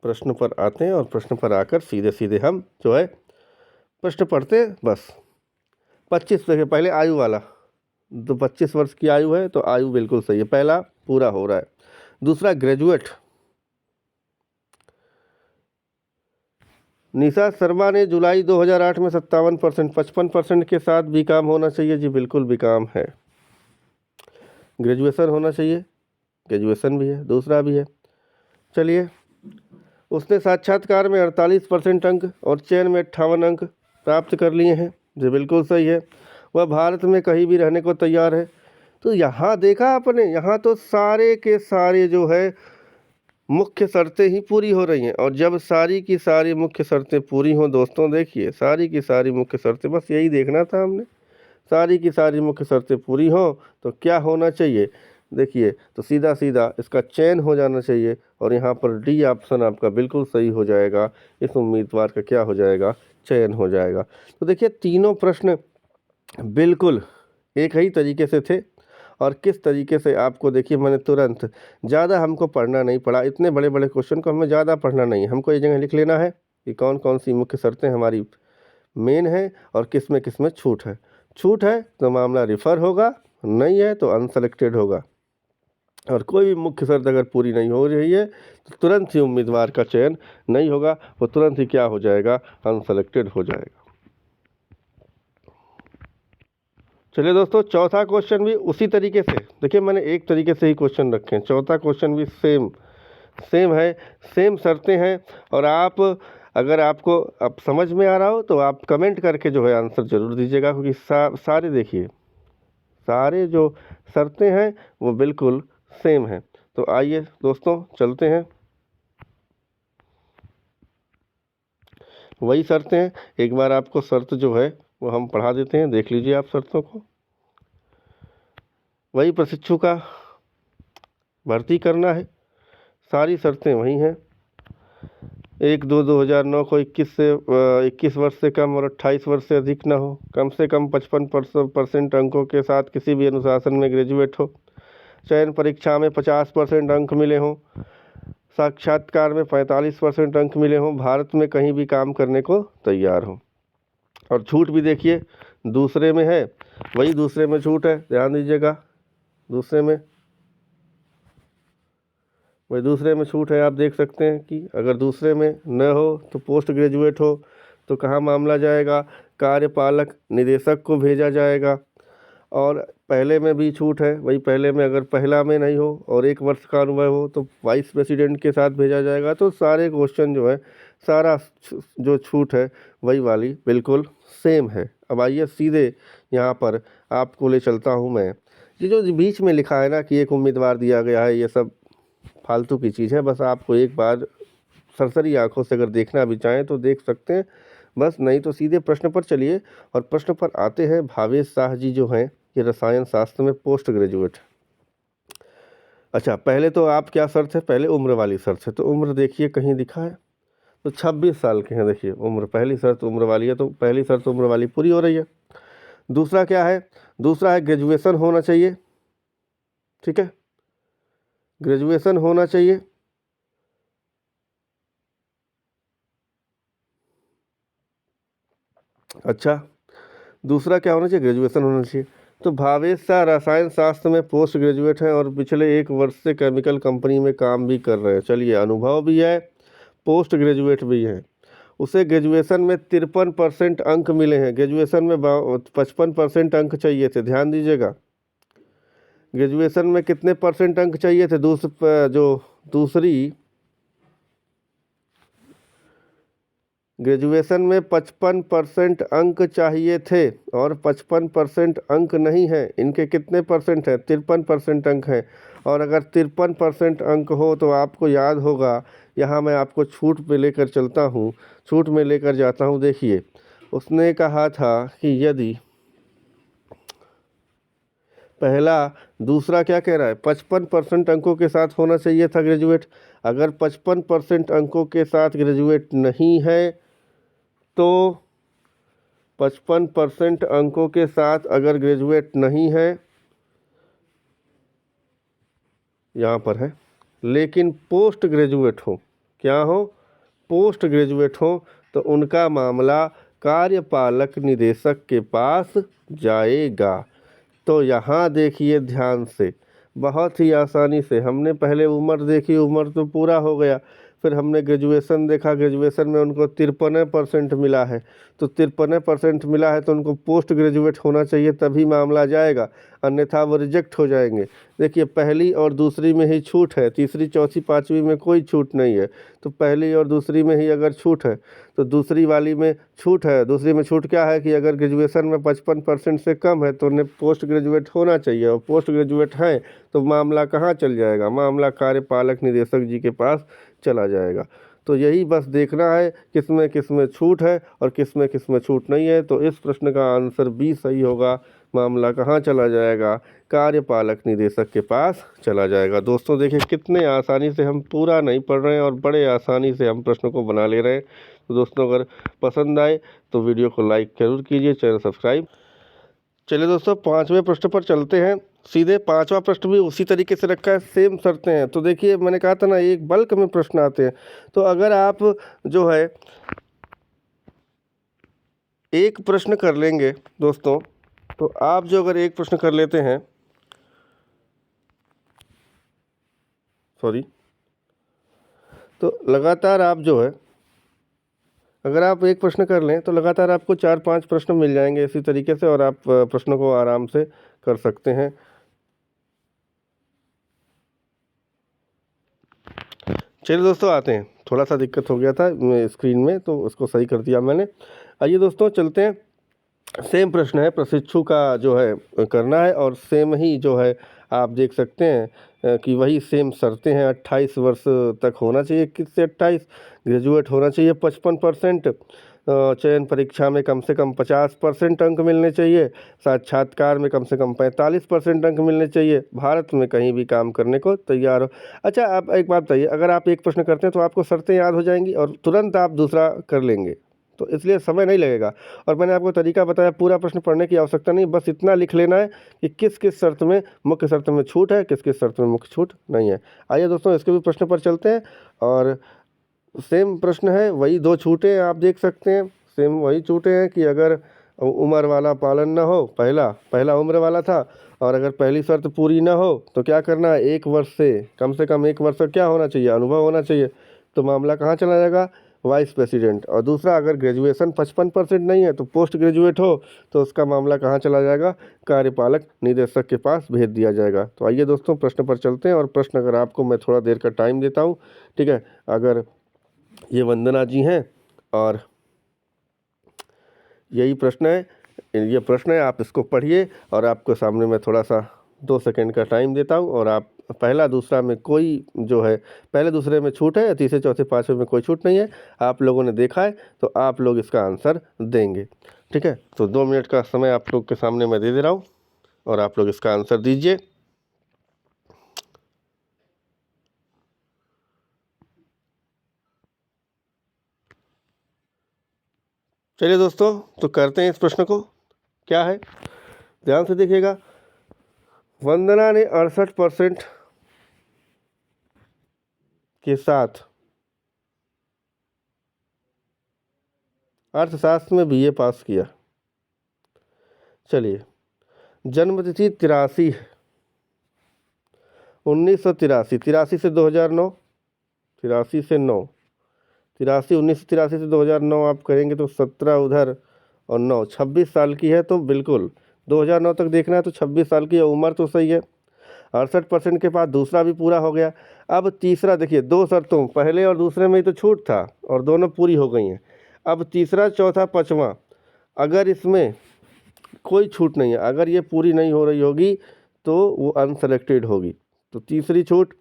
प्रश्न पर आते हैं और प्रश्न पर आकर सीधे हम जो है प्रश्न पढ़ते हैं बस। 25 देखिए पहले आयु वाला, तो 25 वर्ष की आयु है तो आयु बिल्कुल सही है, पहला पूरा हो रहा है। दूसरा ग्रेजुएट, निशा शर्मा ने जुलाई 2008 में 57%, 55% के साथ बीकॉम होना चाहिए। जी बिल्कुल बीकॉम है। ग्रेजुएशन होना चाहिए, ग्रेजुएशन भी है, दूसरा भी है। चलिए उसने साक्षात्कार में 48% अंक और चयन में 58 अंक प्राप्त कर लिए हैं। जी बिल्कुल सही है। वह भारत में कहीं भी रहने को तैयार है। तो यहाँ देखा आपने, यहाँ तो सारे के सारे जो है मुख्य शर्तें ही पूरी हो रही हैं। और जब सारी की सारी मुख्य शर्तें पूरी हों दोस्तों, देखिए सारी की सारी मुख्य शर्तें, बस यही देखना था हमने, सारी की सारी मुख्य शर्तें पूरी हों तो क्या होना चाहिए, देखिए तो सीधा इसका चयन हो जाना चाहिए। और यहाँ पर डी ऑप्शन आपका बिल्कुल सही हो जाएगा, इस उम्मीदवार का क्या हो जाएगा, चयन हो जाएगा। तो देखिए तीनों प्रश्न बिल्कुल एक ही तरीके से थे। और किस तरीके से आपको देखिए मैंने तुरंत, ज़्यादा हमको पढ़ना नहीं पड़ा, इतने बड़े बड़े क्वेश्चन को हमें ज़्यादा पढ़ना नहीं है, हमको ये जगह लिख लेना है कि कौन कौन सी मुख्य शर्तें हमारी मेन है और किस में छूट है। छूट है तो मामला रिफ़र होगा, नहीं है तो अनसेलेक्टेड होगा। और कोई भी मुख्य शर्त अगर पूरी नहीं हो रही है तो तुरंत ही उम्मीदवार का चयन नहीं होगा, वो तुरंत ही क्या हो जाएगा, अनसेलेक्टेड हो जाएगा। चलिए दोस्तों, चौथा क्वेश्चन भी उसी तरीके से, देखिए मैंने एक तरीके से ही क्वेश्चन रखे हैं, चौथा क्वेश्चन भी सेम है, सेम शर्तें हैं। और आप अगर आपको अब समझ में आ रहा हो तो आप कमेंट करके जो है आंसर ज़रूर दीजिएगा, क्योंकि सारे देखिए सारे जो शर्तें हैं वो बिल्कुल सेम हैं। तो आइए दोस्तों चलते हैं, वही शर्तें हैं। एक बार आपको शर्त जो है वो हम पढ़ा देते हैं, देख लीजिए आप शर्तों को। वही प्रशिक्षु का भर्ती करना है, सारी शर्तें वही हैं। 1/2/2009 को 21 वर्ष से कम और 28 वर्ष से अधिक ना हो, कम से कम 55% अंकों के साथ किसी भी अनुशासन में ग्रेजुएट हो, चयन परीक्षा में 50% अंक मिले हों, साक्षात्कार में 45% अंक मिले हों, भारत में कहीं भी काम करने को तैयार हो। और छूट भी देखिए दूसरे में है, वही दूसरे में छूट है, ध्यान दीजिएगा, दूसरे में वही दूसरे में छूट है। आप देख सकते हैं कि अगर दूसरे में न हो तो पोस्ट ग्रेजुएट हो तो कहाँ मामला जाएगा, कार्यपालक निदेशक को भेजा जाएगा। और पहले में भी छूट है, वही पहले में अगर पहला में नहीं हो और 1 वर्ष का अनुभव हो तो वाइस प्रेसिडेंट के साथ भेजा जाएगा। तो सारे क्वेश्चन जो है, सारा जो छूट है वही वाली बिल्कुल सेम है। अब आइए सीधे यहाँ पर आपको ले चलता हूँ मैं, ये जो बीच में लिखा है ना कि एक उम्मीदवार दिया गया है, ये सब फालतू की चीज़ है। बस आपको एक बार सरसरी आंखों से अगर देखना भी चाहें तो देख सकते हैं, बस नहीं तो सीधे प्रश्न पर चलिए। और प्रश्न पर आते हैं। भावेश शाह जी जो हैं ये रसायन शास्त्र में पोस्ट ग्रेजुएट। अच्छा, पहले तो आप क्या शर्त है, पहले उम्र वाली शर्त है, तो उम्र देखिए कहीं दिखा है तो 26 साल के हैं। देखिए उम्र, पहली शर्त उम्र वाली है, तो पहली शर्त उम्र वाली पूरी हो रही है। दूसरा क्या है, दूसरा है ग्रेजुएशन होना चाहिए, ठीक है, ग्रेजुएशन होना चाहिए। अच्छा, दूसरा क्या होना चाहिए, ग्रेजुएशन होना चाहिए। तो भावेश शाह रसायन शास्त्र में पोस्ट ग्रेजुएट हैं और पिछले 1 वर्ष से केमिकल कंपनी में काम भी कर रहे हैं। चलिए, अनुभव भी है, पोस्ट ग्रेजुएट भी हैं। उसे ग्रेजुएशन में 53% अंक मिले हैं, ग्रेजुएशन में 55% अंक चाहिए थे, ध्यान दीजिएगा। ग्रेजुएशन में कितने परसेंट अंक चाहिए थे, दूसरी ग्रेजुएशन में 55% अंक चाहिए थे और 55% अंक नहीं है, इनके कितने परसेंट हैं, 53% अंक हैं। और अगर 53% अंक हो तो आपको याद होगा, यहाँ मैं आपको छूट पे लेकर चलता हूँ, छूट में लेकर जाता हूँ। देखिए उसने कहा था कि यदि पहला, दूसरा क्या कह रहा है, 55% अंकों के साथ होना चाहिए था ग्रेजुएट। अगर 55% अंकों के साथ ग्रेजुएट नहीं है तो 55% अंकों के साथ अगर ग्रेजुएट नहीं है, यहाँ पर है, लेकिन पोस्ट ग्रेजुएट हो, क्या हो, पोस्ट ग्रेजुएट हो, तो उनका मामला कार्यपालक निदेशक के पास जाएगा। तो यहाँ देखिए ध्यान से, बहुत ही आसानी से हमने पहले उम्र देखी, उम्र तो पूरा हो गया, फिर हमने ग्रेजुएशन देखा, ग्रेजुएशन में उनको 53% मिला है, तो 53% मिला है तो उनको पोस्ट ग्रेजुएट होना चाहिए, तभी मामला जाएगा, अन्यथा वो रिजेक्ट हो जाएंगे। देखिए पहली और दूसरी में ही छूट है, तीसरी चौथी पाँचवीं में कोई छूट नहीं है। तो पहली और दूसरी में ही अगर छूट है तो दूसरी वाली में छूट है। दूसरी में छूट क्या है कि अगर ग्रेजुएशन में 55% से कम है तो उन्हें पोस्ट ग्रेजुएट होना चाहिए, और पोस्ट ग्रेजुएट है तो मामला कहाँ चल जाएगा, मामला कार्यपालक निदेशक जी के पास चला जाएगा। तो यही बस देखना है किस में छूट है और किस में छूट नहीं है। तो इस प्रश्न का आंसर बी सही होगा, मामला कहाँ चला जाएगा, कार्यपालक निदेशक के पास चला जाएगा। दोस्तों देखिए कितने आसानी से हम पूरा नहीं पढ़ रहे हैं और बड़े आसानी से हम प्रश्नों को बना ले रहे हैं। तो दोस्तों अगर पसंद आए तो वीडियो को लाइक जरूर कीजिए, चैनल सब्सक्राइब। चलिए दोस्तों, 5वें प्रश्न पर चलते हैं। सीधे 5वां प्रश्न भी उसी तरीके से रखा है, सेम शर्तें हैं। तो देखिए मैंने कहा था ना, एक बल्क में प्रश्न आते हैं। तो अगर आप जो है एक प्रश्न कर लेंगे दोस्तों, तो आप जो अगर एक प्रश्न कर लेते हैं, सॉरी, तो लगातार आप जो है, अगर आप एक प्रश्न कर लें तो लगातार आपको 4-5 प्रश्न मिल जाएंगे इसी तरीके से, और आप प्रश्नों को आराम से कर सकते हैं। चलिए दोस्तों, आते हैं, थोड़ा सा दिक्कत हो गया था स्क्रीन में, तो उसको सही कर दिया मैंने। आइए दोस्तों चलते हैं। सेम प्रश्न है, प्रशिक्षु का जो है करना है, और सेम ही जो है आप देख सकते हैं कि वही सेम शर्तें हैं। 28 वर्ष तक होना चाहिए, 21 से 28, ग्रेजुएट होना चाहिए 55%, चयन परीक्षा में कम से कम 50% अंक मिलने चाहिए, साक्षात्कार में कम से कम 45% अंक मिलने चाहिए, भारत में कहीं भी काम करने को तैयार हो। अच्छा, आप एक बात बताइए, अगर आप एक प्रश्न करते हैं तो आपको शर्तें याद हो जाएंगी और तुरंत आप दूसरा कर लेंगे, तो इसलिए समय नहीं लगेगा। और मैंने आपको तरीका बताया, पूरा प्रश्न पढ़ने की आवश्यकता नहीं, बस इतना लिख लेना है कि किस किस शर्त में, मुख्य शर्त में छूट है, किस किस शर्त में मुख्य छूट नहीं है। आइए दोस्तों, इसके भी प्रश्न पर चलते हैं। और सेम प्रश्न है, वही दो छूटें आप देख सकते हैं, सेम वही छूटें हैं कि अगर उम्र वाला पालन ना हो, पहला पहला उम्र वाला था, और अगर पहली शर्त पूरी ना हो तो क्या करना है, 1 वर्ष से कम 1 वर्ष का क्या होना चाहिए, अनुभव होना चाहिए। तो मामला कहाँ चला जाएगा, वाइस प्रेसिडेंट। और दूसरा, अगर ग्रेजुएशन 55% नहीं है तो पोस्ट ग्रेजुएट हो, तो उसका मामला कहाँ चला जाएगा, कार्यपालक निदेशक के पास भेज दिया जाएगा। तो आइए दोस्तों प्रश्न पर चलते हैं, और प्रश्न अगर आपको मैं थोड़ा देर का टाइम देता हूँ, ठीक है। अगर ये वंदना जी हैं, और यही प्रश्न है, ये प्रश्न है, आप इसको पढ़िए, और आपको सामने मैं थोड़ा सा 2 सेकंड का टाइम देता हूँ, और आप पहला दूसरा में कोई जो है, पहले दूसरे में छूट है, तीसरे चौथे पाँचवें में कोई छूट नहीं है, आप लोगों ने देखा है तो आप लोग इसका आंसर देंगे, ठीक है। तो 2 मिनट का समय आप लोग के सामने मैं दे दे रहा हूँ, और आप लोग इसका आंसर दीजिए। चलिए दोस्तों, तो करते हैं इस प्रश्न को। क्या है, ध्यान से देखिएगा। वंदना ने 68% के साथ अर्थशास्त्र में बीए पास किया। चलिए, जन्मतिथि 83 है, 1983, 83 से 2009, 83 से 9, 83, 1983 से 2009 आप करेंगे तो 17 उधर और 9, 26 साल की है। तो बिल्कुल 2009 तक देखना है, तो 26 साल की उम्र तो सही है। 68% के बाद दूसरा भी पूरा हो गया। अब तीसरा देखिए, 2 शर्तों, पहले और दूसरे में ही तो छूट था, और दोनों पूरी हो गई हैं। अब तीसरा, चौथा, पाँचवा, अगर इसमें कोई छूट नहीं है, अगर ये पूरी नहीं हो रही होगी तो वो अनसेलेक्टेड होगी। तो तीसरी छूट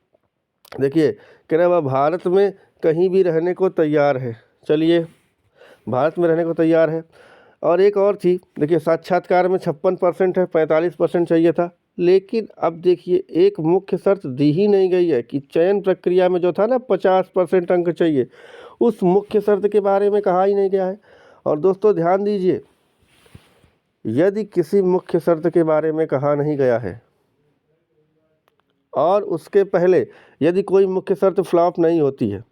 देखिए, कह रहा है वह भारत में कहीं भी रहने को तैयार है। चलिए, भारत में रहने को तैयार है। और एक और थी, देखिए, साक्षात्कार में 56% है, 45% चाहिए था। लेकिन अब देखिए, एक मुख्य शर्त दी ही नहीं गई है कि चयन प्रक्रिया में जो था ना 50% अंक चाहिए, उस मुख्य शर्त के बारे में कहा ही नहीं गया है। और दोस्तों ध्यान दीजिए, यदि किसी मुख्य शर्त के बारे में कहा नहीं गया है, और उसके पहले यदि कोई मुख्य शर्त फ्लॉप नहीं होती है,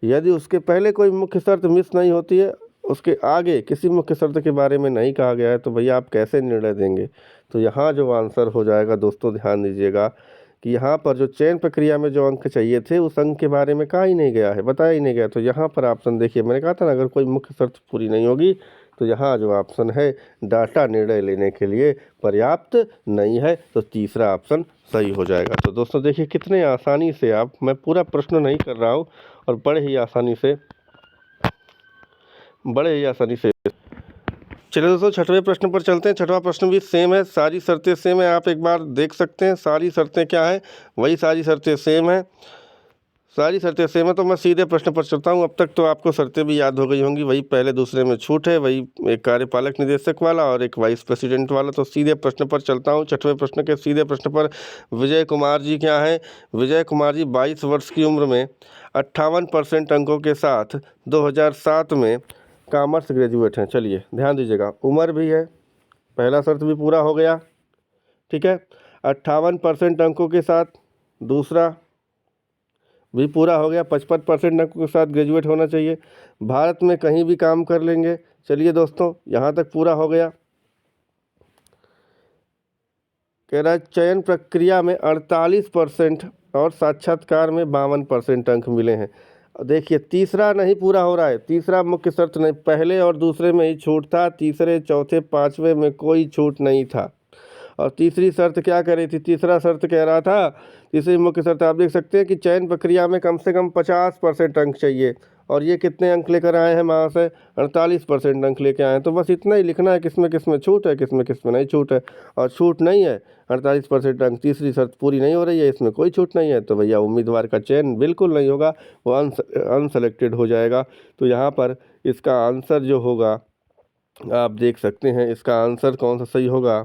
यदि उसके पहले कोई मुख्य शर्त मिस नहीं होती है, उसके आगे किसी मुख्य शर्त के बारे में नहीं कहा गया है, तो भैया आप कैसे निर्णय देंगे। तो यहाँ जो आंसर हो जाएगा दोस्तों, ध्यान दीजिएगा कि यहाँ पर जो चयन प्रक्रिया में जो अंक चाहिए थे, उस अंक के बारे में कहा ही नहीं गया है, बताया ही नहीं गया। तो यहाँ पर ऑप्शन देखिए, मैंने कहा था ना, अगर कोई मुख्य शर्त पूरी नहीं होगी तो यहाँ जो ऑप्शन है डाटा निर्णय लेने के लिए पर्याप्त नहीं है, तो तीसरा ऑप्शन सही हो जाएगा। तो दोस्तों देखिए, कितने आसानी से आप, मैं पूरा प्रश्न नहीं कर रहा हूँ, और बड़े ही आसानी से चलिए दोस्तों, छठवें प्रश्न पर चलते हैं। छठवां प्रश्न भी सेम है, सारी शर्तें सेम है, आप एक बार देख सकते हैं। सारी शर्तें क्या है, वही सारी शर्तें सेम है, सारी शर्तें सेम है। तो मैं सीधे प्रश्न पर चलता हूँ। अब तक तो आपको शर्तें भी याद हो गई होंगी, वही पहले दूसरे में छूट है, वही एक कार्यपालक निदेशक वाला और एक वाइस प्रेसिडेंट वाला। तो सीधे प्रश्न पर चलता हूँ, छठवें प्रश्न के सीधे प्रश्न पर। विजय कुमार जी क्या है, विजय कुमार जी 22 वर्ष की उम्र में 58% अंकों के साथ 2007 में कॉमर्स ग्रेजुएट हैं। चलिए ध्यान दीजिएगा, उम्र भी है, पहला शर्त भी पूरा हो गया, ठीक है। 58% अंकों के साथ दूसरा भी पूरा हो गया, 55% अंकों के साथ ग्रेजुएट होना चाहिए, भारत में कहीं भी काम कर लेंगे, चलिए दोस्तों, यहाँ तक पूरा हो गया। कह रहा है चयन प्रक्रिया में 48% और साक्षात्कार में 52% अंक मिले हैं। देखिए तीसरा नहीं पूरा हो रहा है, तीसरा मुख्य शर्त नहीं, पहले और दूसरे में ही छूट था, तीसरे चौथे पाँचवें में कोई छूट नहीं था। और तीसरी शर्त क्या कह रही थी, तीसरा शर्त कह रहा था, तीसरी मुख्य शर्त आप देख सकते हैं कि चयन प्रक्रिया में कम से कम 50% अंक चाहिए, और ये कितने अंक लेकर आए हैं महाशय, 48% अंक लेकर आए हैं। तो बस इतना ही लिखना है किसमें किसमें छूट है, किसमें किसमें नहीं छूट है। और छूट नहीं है 48% अंक, तीसरी शर्त पूरी नहीं हो रही है, इसमें कोई छूट नहीं है, तो भैया उम्मीदवार का चयन बिल्कुल नहीं होगा, वो अनसेलेक्टेड हो जाएगा। तो यहाँ पर इसका आंसर जो होगा आप देख सकते हैं, इसका आंसर कौन सा सही होगा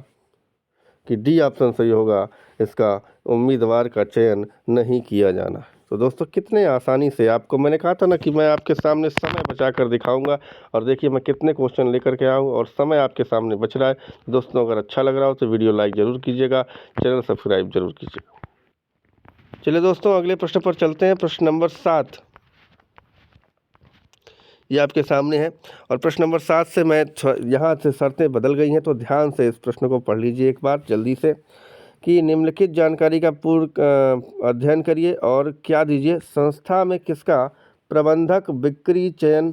कि डी ऑप्शन सही होगा, इसका उम्मीदवार का चयन नहीं किया जाना। तो दोस्तों कितने आसानी से, आपको मैंने कहा था ना कि मैं आपके सामने समय बचा कर दिखाऊंगा, और देखिए मैं कितने क्वेश्चन लेकर के आऊँ और समय आपके सामने बच रहा है। दोस्तों अगर अच्छा लग रहा हो तो वीडियो लाइक ज़रूर कीजिएगा, चैनल सब्सक्राइब जरूर कीजिएगा। चलिए दोस्तों अगले प्रश्न पर चलते हैं। प्रश्न नंबर 7 ये आपके सामने है, और प्रश्न नंबर 7 से मैं यहाँ से शर्तें बदल गई हैं, तो ध्यान से इस प्रश्न को पढ़ लीजिए एक बार जल्दी से, कि निम्नलिखित जानकारी का पूर्ण अध्ययन करिए और क्या दीजिए, संस्था में किसका प्रबंधक बिक्री चयन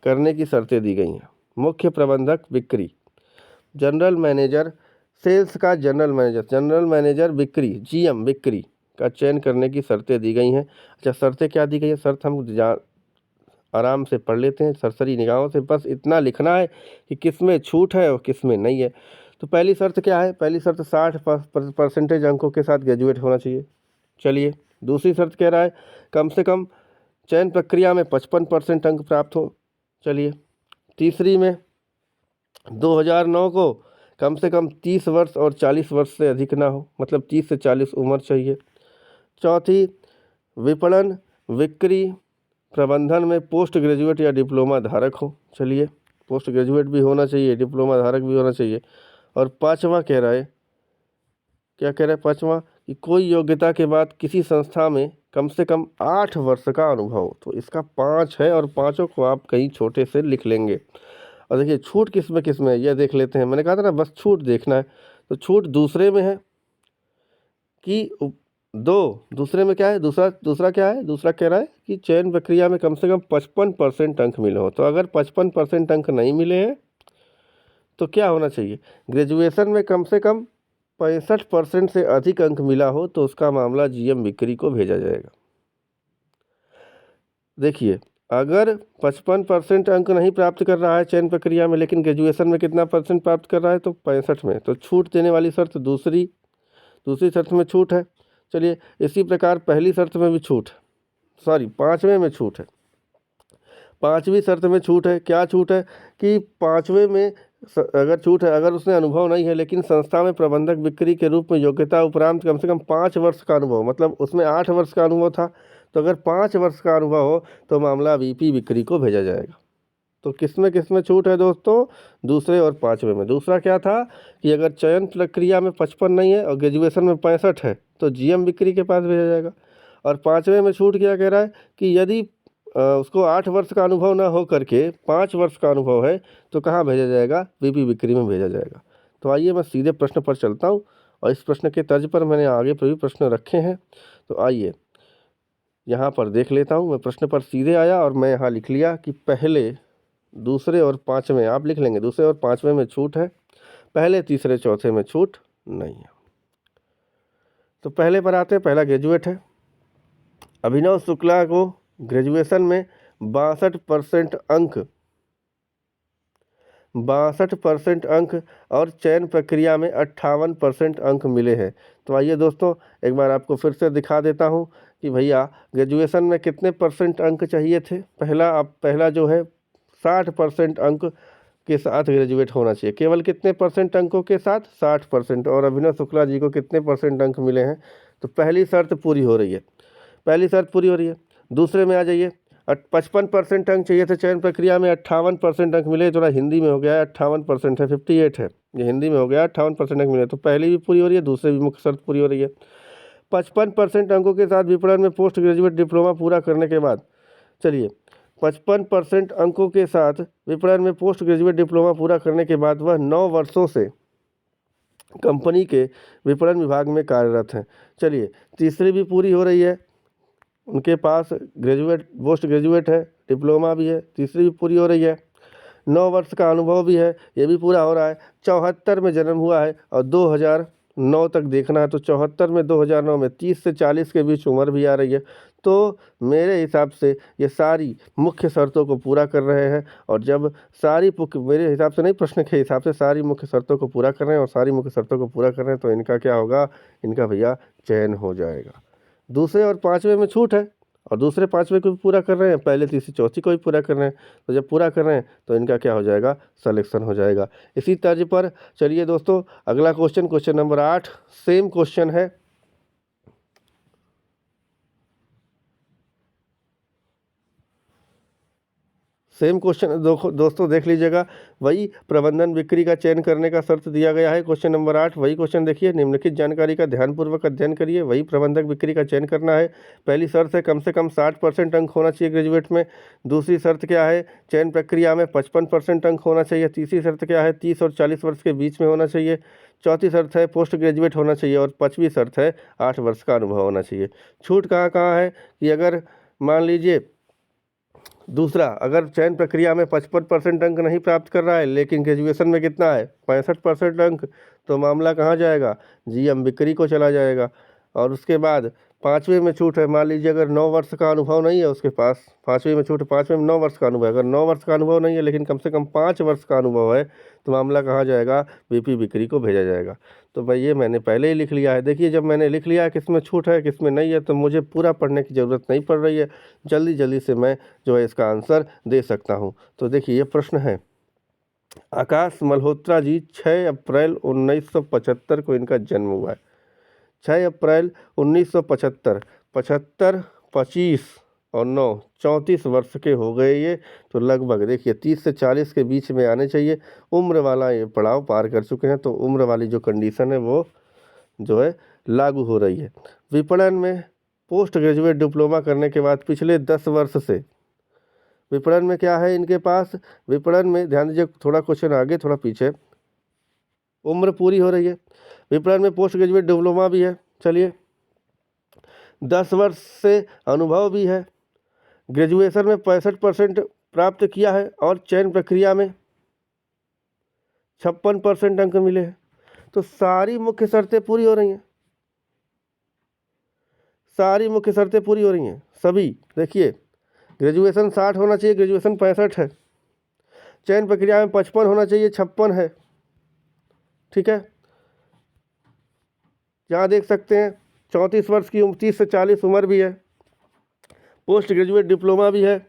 करने की शर्तें दी गई हैं। मुख्य प्रबंधक बिक्री, जनरल मैनेजर सेल्स का जनरल मैनेजर बिक्री, जीएम बिक्री का चयन करने की शर्तें दी गई हैं। अच्छा शर्तें क्या दी गई हैं, शर्त हम आराम से पढ़ लेते हैं सरसरी निगाहों से, बस इतना लिखना है कि किसमें छूट है और किसमें नहीं है। तो पहली शर्त क्या है, पहली शर्त 60% अंकों के साथ ग्रेजुएट होना चाहिए। चलिए दूसरी शर्त कह रहा है कम से कम चयन प्रक्रिया में 55% अंक प्राप्त हो। चलिए तीसरी में 2009 को कम से कम 30 वर्ष और 40 वर्ष से अधिक ना हो, मतलब 30 से 40 उम्र चाहिए। चौथी विपणन बिक्री प्रबंधन में पोस्ट ग्रेजुएट या डिप्लोमा धारक हो। चलिए पोस्ट ग्रेजुएट भी होना चाहिए, डिप्लोमा धारक भी होना चाहिए। और पांचवा कह रहा है, क्या कह रहा है पांचवा, कि कोई योग्यता के बाद किसी संस्था में कम से कम 8 वर्ष का अनुभव हो। तो इसका 5 है, और पांचों को आप कहीं छोटे से लिख लेंगे। और देखिए छूट किस में है यह देख लेते हैं, मैंने कहा था ना बस छूट देखना है। तो छूट दूसरे में है कि दूसरे में क्या है, दूसरा क्या है, दूसरा कह रहा है कि चयन प्रक्रिया में कम से कम 55% अंक मिले हो। तो अगर 55% अंक नहीं मिले हैं तो क्या होना चाहिए, ग्रेजुएशन में कम से कम 65% से अधिक अंक मिला हो तो उसका मामला जीएम बिक्री को भेजा जाएगा। देखिए अगर 55% अंक नहीं प्राप्त कर रहा है चयन प्रक्रिया में, लेकिन ग्रेजुएशन में कितना परसेंट प्राप्त कर रहा है, तो 65 में, तो छूट देने वाली शर्त दूसरी शर्त में छूट है। चलिए इसी प्रकार पहली शर्त में भी छूट है, पाँचवें में छूट है, पाँचवीं शर्त में छूट है। क्या छूट है कि पाँचवें में अगर छूट है, अगर उसने अनुभव नहीं है लेकिन संस्था में प्रबंधक बिक्री के रूप में योग्यता उपरांत कम से कम 5 वर्ष का अनुभव, मतलब उसमें 8 वर्ष का अनुभव था, तो अगर 5 वर्ष का अनुभव हो तो मामला वीपी बिक्री को भेजा जाएगा। तो किसमें छूट है दोस्तों, दूसरे और पाँचवें में। दूसरा क्या था कि अगर चयन प्रक्रिया में 55 नहीं है और ग्रेजुएशन में 65 है तो जीएम बिक्री के पास भेजा जाएगा। और पाँचवें में छूट क्या कह रहा है कि यदि उसको 8 वर्ष का अनुभव ना हो करके 5 वर्ष का अनुभव है तो कहाँ भेजा जाएगा, वीपी बिक्री में भेजा जाएगा। तो आइए मैं सीधे प्रश्न पर चलता हूँ, और इस प्रश्न के तर्ज पर मैंने आगे पर भी प्रश्न रखे हैं। तो आइए यहाँ पर देख लेता हूँ, मैं प्रश्न पर सीधे आया और मैं यहाँ लिख लिया कि पहले दूसरे और पाँचवें, आप लिख लेंगे दूसरे और पाँचवें में छूट है, पहले तीसरे चौथे में छूट नहीं है। तो पहले पर आते हैं, पहला ग्रेजुएट है, अभिनव शुक्ला को ग्रेजुएशन में 62% अंक और चयन प्रक्रिया में 58% अंक मिले हैं। तो आइए दोस्तों एक बार आपको फिर से दिखा देता हूं कि भैया ग्रेजुएशन में कितने परसेंट अंक चाहिए थे। पहला जो है 60% अंक के साथ ग्रेजुएट होना चाहिए, केवल कितने परसेंट अंकों के साथ, 60%। और अभिनव शुक्ला जी को कितने परसेंट अंक मिले हैं, तो पहली शर्त पूरी हो रही है, दूसरे में आ जाइए, 55% अंक चाहिए थे चयन प्रक्रिया में, 58% अंक मिले, थोड़ा हिंदी में हो गया है, 58% है, 58 है, ये हिंदी में हो गया, 58% अंक मिले। तो पहली भी पूरी हो रही है, दूसरे भी मुख्य शर्त पूरी हो रही है। 55% अंकों के साथ विपणन में पोस्ट ग्रेजुएट डिप्लोमा पूरा करने के बाद, चलिए 55% अंकों के साथ विपणन में पोस्ट ग्रेजुएट डिप्लोमा पूरा करने के बाद वह 9 वर्षों से कंपनी के विपणन विभाग में कार्यरत हैं। चलिए, तीसरी भी पूरी हो रही है, उनके पास ग्रेजुएट पोस्ट ग्रेजुएट है, डिप्लोमा भी है, तीसरी भी पूरी हो रही है, 9 वर्ष का अनुभव भी है, ये भी पूरा हो रहा है। 74 में जन्म हुआ है और 2009 तक देखना है, तो 74 में 2009 में 30 से 40 के बीच उम्र भी आ रही है। तो मेरे हिसाब से ये सारी मुख्य शर्तों को पूरा कर रहे हैं, और जब सारी मेरे हिसाब से नहीं, प्रश्न के हिसाब से सारी मुख्य शर्तों को पूरा कर रहे हैं और सारी मुख्य शर्तों को पूरा कर रहे हैं, तो इनका क्या होगा, इनका भैया चयन हो जाएगा। दूसरे और पाँचवें में छूट है, और दूसरे पाँचवें को भी पूरा कर रहे हैं, पहले तीसरी चौथी को भी पूरा कर रहे हैं, तो जब पूरा कर रहे हैं तो इनका क्या हो जाएगा, सिलेक्शन हो जाएगा। इसी तर्ज पर चलिए दोस्तों, अगला क्वेश्चन नंबर 8 सेम क्वेश्चन है। सेम क्वेश्चन दोस्तों देख लीजिएगा, वही प्रबंधन बिक्री का चयन करने का शर्त दिया गया है। क्वेश्चन नंबर 8 वही क्वेश्चन देखिए, निम्नलिखित जानकारी का ध्यानपूर्वक अध्ययन करिए, वही प्रबंधक बिक्री का चयन करना है। पहली शर्त है कम से कम 60% अंक होना चाहिए ग्रेजुएट में। दूसरी शर्त क्या है, चयन प्रक्रिया में 55% अंक होना चाहिए। तीसरी शर्त क्या है, 30 और 40 वर्ष के बीच में होना चाहिए। चौथी शर्त है पोस्ट ग्रेजुएट होना चाहिए, और 5वीं शर्त है 8 वर्ष का अनुभव होना चाहिए। छूट कहाँ कहाँ है कि अगर मान लीजिए दूसरा, अगर चयन प्रक्रिया में 55% अंक नहीं प्राप्त कर रहा है, लेकिन ग्रेजुएशन में कितना है 65% अंक, तो मामला कहाँ जाएगा, जीएम बिक्री को चला जाएगा। और उसके बाद 5वें में छूट है, मान लीजिए अगर 9 वर्ष का अनुभव नहीं है उसके पास, 5वें में छूट, 5वें में 9 वर्ष का अनुभव है, अगर 9 वर्ष का अनुभव नहीं है लेकिन कम से कम 5 वर्ष का अनुभव है, तो मामला कहाँ जाएगा, बीपी बिक्री को भेजा जाएगा। तो भाई ये मैंने पहले ही लिख लिया है। देखिए, जब मैंने लिख लिया है किस में छूट है किस में नहीं है, तो मुझे पूरा पढ़ने की ज़रूरत नहीं पड़ रही है, जल्दी जल्दी से मैं जो है इसका आंसर दे सकता हूँ। तो देखिए, ये प्रश्न है, आकाश मल्होत्रा जी 6 अप्रैल 1975 को इनका जन्म हुआ है। 6 अप्रैल 1975, 75, 25 और 9, 34 वर्ष के हो गए ये। तो लगभग देखिए 30 से 40 के बीच में आने चाहिए। उम्र वाला ये पड़ाव पार कर चुके हैं, तो उम्र वाली जो कंडीशन है वो जो है लागू हो रही है। विपणन में पोस्ट ग्रेजुएट डिप्लोमा करने के बाद पिछले 10 वर्ष से विपणन में क्या है इनके पास, विपणन में ध्यान दीजिए, थोड़ा क्वेश्चन आगे थोड़ा पीछे, उम्र पूरी हो रही है। विपणन में पोस्ट ग्रेजुएट डिप्लोमा भी है, चलिए 10 वर्ष से अनुभव भी है, ग्रेजुएशन में 65% प्राप्त किया है, और चयन प्रक्रिया में 56% अंक मिले हैं। तो सारी मुख्य शर्तें पूरी हो रही हैं, सारी मुख्य शर्तें पूरी हो रही हैं सभी। देखिए, ग्रेजुएशन 60 होना चाहिए, ग्रेजुएशन 65 है, चयन प्रक्रिया में 55 होना चाहिए, 56 है, ठीक है। यहाँ देख सकते हैं 34 वर्ष की उम्र, 30 से 40 उम्र भी है, पोस्ट ग्रेजुएट डिप्लोमा भी है,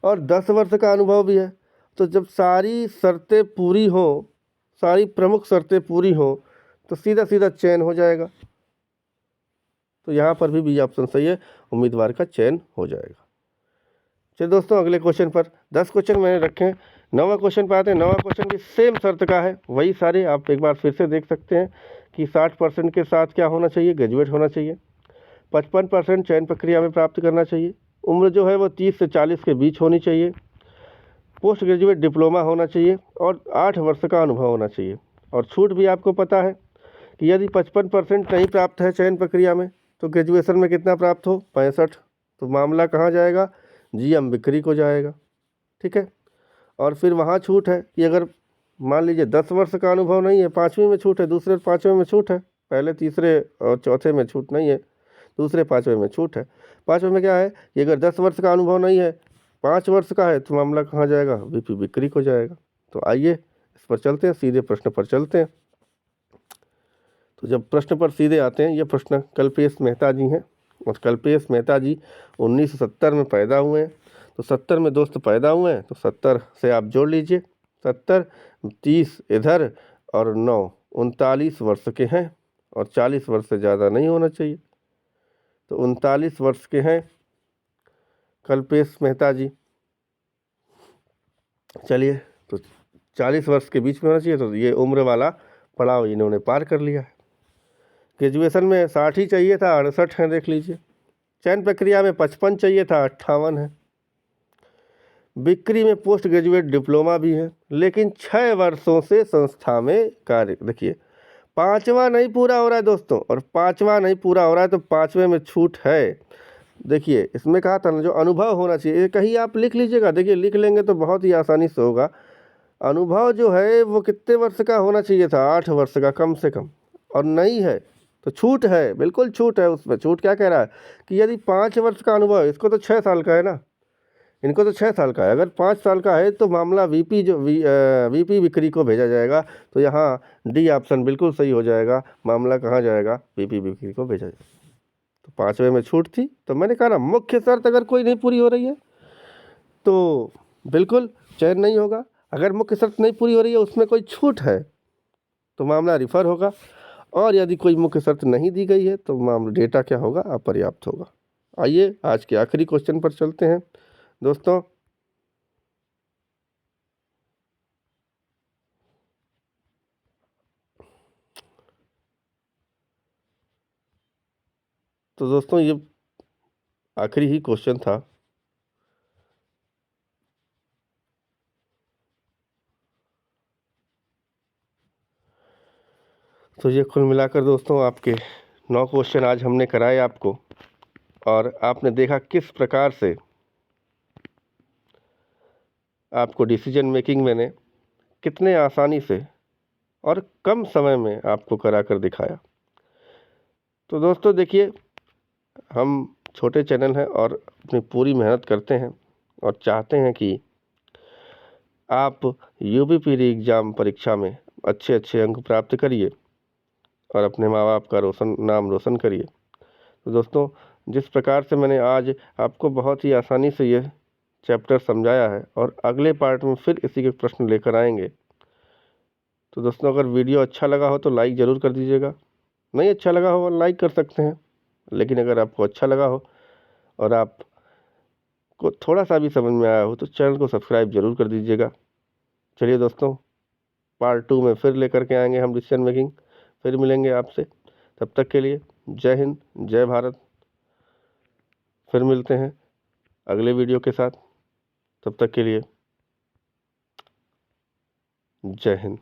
और 10 वर्ष का अनुभव भी है। तो जब सारी शर्तें पूरी हों, सारी प्रमुख शर्तें पूरी हों, तो सीधा सीधा चयन हो जाएगा। तो यहाँ पर भी बी ऑप्शन सही है, उम्मीदवार का चयन हो जाएगा। चलिए दोस्तों, अगले क्वेश्चन पर 10 क्वेश्चन मैंने रखे हैं। 9वां क्वेश्चन पर आते हैं। 9वां क्वेश्चन भी सेम शर्त का है, वही सारे आप एक बार फिर से देख सकते हैं कि 60% के साथ क्या होना चाहिए, ग्रेजुएट होना चाहिए, 55% चयन प्रक्रिया में प्राप्त करना चाहिए, उम्र जो है वो 30 से 40 के बीच होनी चाहिए, पोस्ट ग्रेजुएट डिप्लोमा होना चाहिए, और 8 वर्ष का अनुभव होना चाहिए। और छूट भी आपको पता है कि यदि 55% नहीं प्राप्त है चयन प्रक्रिया में, तो ग्रेजुएशन में कितना प्राप्त हो, 65, तो मामला कहाँ जाएगा, जीएम बिक्री को जाएगा, ठीक है। और फिर वहाँ छूट है कि अगर मान लीजिए 10 वर्ष का अनुभव नहीं है, 5वीं में छूट है, दूसरे 5वें में छूट है, पहले तीसरे और चौथे में छूट नहीं है, दूसरे 5वें में छूट है। 5वें में क्या है कि अगर 10 वर्ष का अनुभव नहीं है, 5 वर्ष का है, तो मामला कहाँ जाएगा, बीपी बिक्री को जाएगा। तो आइए इस पर चलते हैं, सीधे प्रश्न पर चलते हैं। तो जब प्रश्न पर सीधे आते हैं, ये प्रश्न कल्पेश मेहता जी हैं, और कल्पेश मेहता जी 1970 में पैदा हुए हैं। तो 70 में दोस्त पैदा हुए हैं, तो 70 से आप जोड़ लीजिए, 70, 30 इधर और 9, 39 वर्ष के हैं, और 40 वर्ष से ज़्यादा नहीं होना चाहिए। तो 39 वर्ष के हैं कल्पेश मेहता जी। चलिए, तो 40 वर्ष के बीच में होना चाहिए, तो ये उम्र वाला पड़ाव इन्होंने पार कर लिया है। ग्रेजुएशन में 60 ही चाहिए था, 68 है, देख लीजिए। चयन प्रक्रिया में 55 चाहिए था, 58 है। बिक्री में पोस्ट ग्रेजुएट डिप्लोमा भी है, लेकिन 6 वर्षों से संस्था में कार्य। देखिए 5वां नहीं पूरा हो रहा है दोस्तों, और 5वां नहीं पूरा हो रहा है तो 5वें में छूट है। देखिए इसमें कहा था ना, जो अनुभव होना चाहिए, ये कहीं आप लिख लीजिएगा। देखिए लिख लेंगे तो बहुत ही आसानी से होगा। अनुभव जो है वो कितने वर्ष का होना चाहिए था, 8 वर्ष का कम से कम, और नहीं है तो छूट है, बिल्कुल छूट है उसमें। छूट क्या कह रहा है कि यदि 5 वर्ष का अनुभव है, इसको तो 6 साल का है ना, इनको तो 6 साल का है। अगर 5 साल का है तो मामला वीपी वीपी बिक्री को भेजा जाएगा। तो यहाँ डी ऑप्शन बिल्कुल सही हो जाएगा। मामला कहाँ जाएगा, वीपी बिक्री को भेजा जाएगा। तो 5वें में छूट थी, तो मैंने कहा ना मुख्य शर्त अगर कोई नहीं पूरी हो रही है तो बिल्कुल चयन नहीं होगा। अगर मुख्य शर्त नहीं पूरी हो रही है, उसमें कोई छूट है, तो मामला रिफ़र होगा। और यदि कोई मुख्य शर्त नहीं दी गई है तो मामला डेटा क्या होगा, अपर्याप्त होगा। आइए आज के आखिरी क्वेश्चन पर चलते हैं दोस्तों। तो दोस्तों ये आखिरी ही क्वेश्चन था। तो ये कुल मिलाकर दोस्तों आपके 9 क्वेश्चन आज हमने कराए आपको, और आपने देखा किस प्रकार से आपको डिसीजन मेकिंग मैंने कितने आसानी से और कम समय में आपको करा कर दिखाया। तो दोस्तों देखिए, हम छोटे चैनल हैं और अपनी पूरी मेहनत करते हैं और चाहते हैं कि आप यूपी एग्ज़ाम परीक्षा में अच्छे अच्छे अंक प्राप्त करिए और अपने माँ बाप का नाम रोशन करिए। तो दोस्तों जिस प्रकार से मैंने आज आपको बहुत ही आसानी से ये चैप्टर समझाया है, और अगले पार्ट में फिर इसी के प्रश्न लेकर आएंगे। तो दोस्तों अगर वीडियो अच्छा लगा हो तो लाइक ज़रूर कर दीजिएगा, नहीं अच्छा लगा हो लाइक कर सकते हैं, लेकिन अगर आपको अच्छा लगा हो और आपको थोड़ा सा भी समझ में आया हो तो चैनल को सब्सक्राइब जरूर कर दीजिएगा। चलिए दोस्तों, पार्ट 2 में फिर लेकर के आएंगे हम डिसीजन मेकिंग। फिर मिलेंगे आपसे, तब तक के लिए जय हिंद जय भारत। फिर मिलते हैं अगले वीडियो के साथ, तब तक के लिए जय हिंद।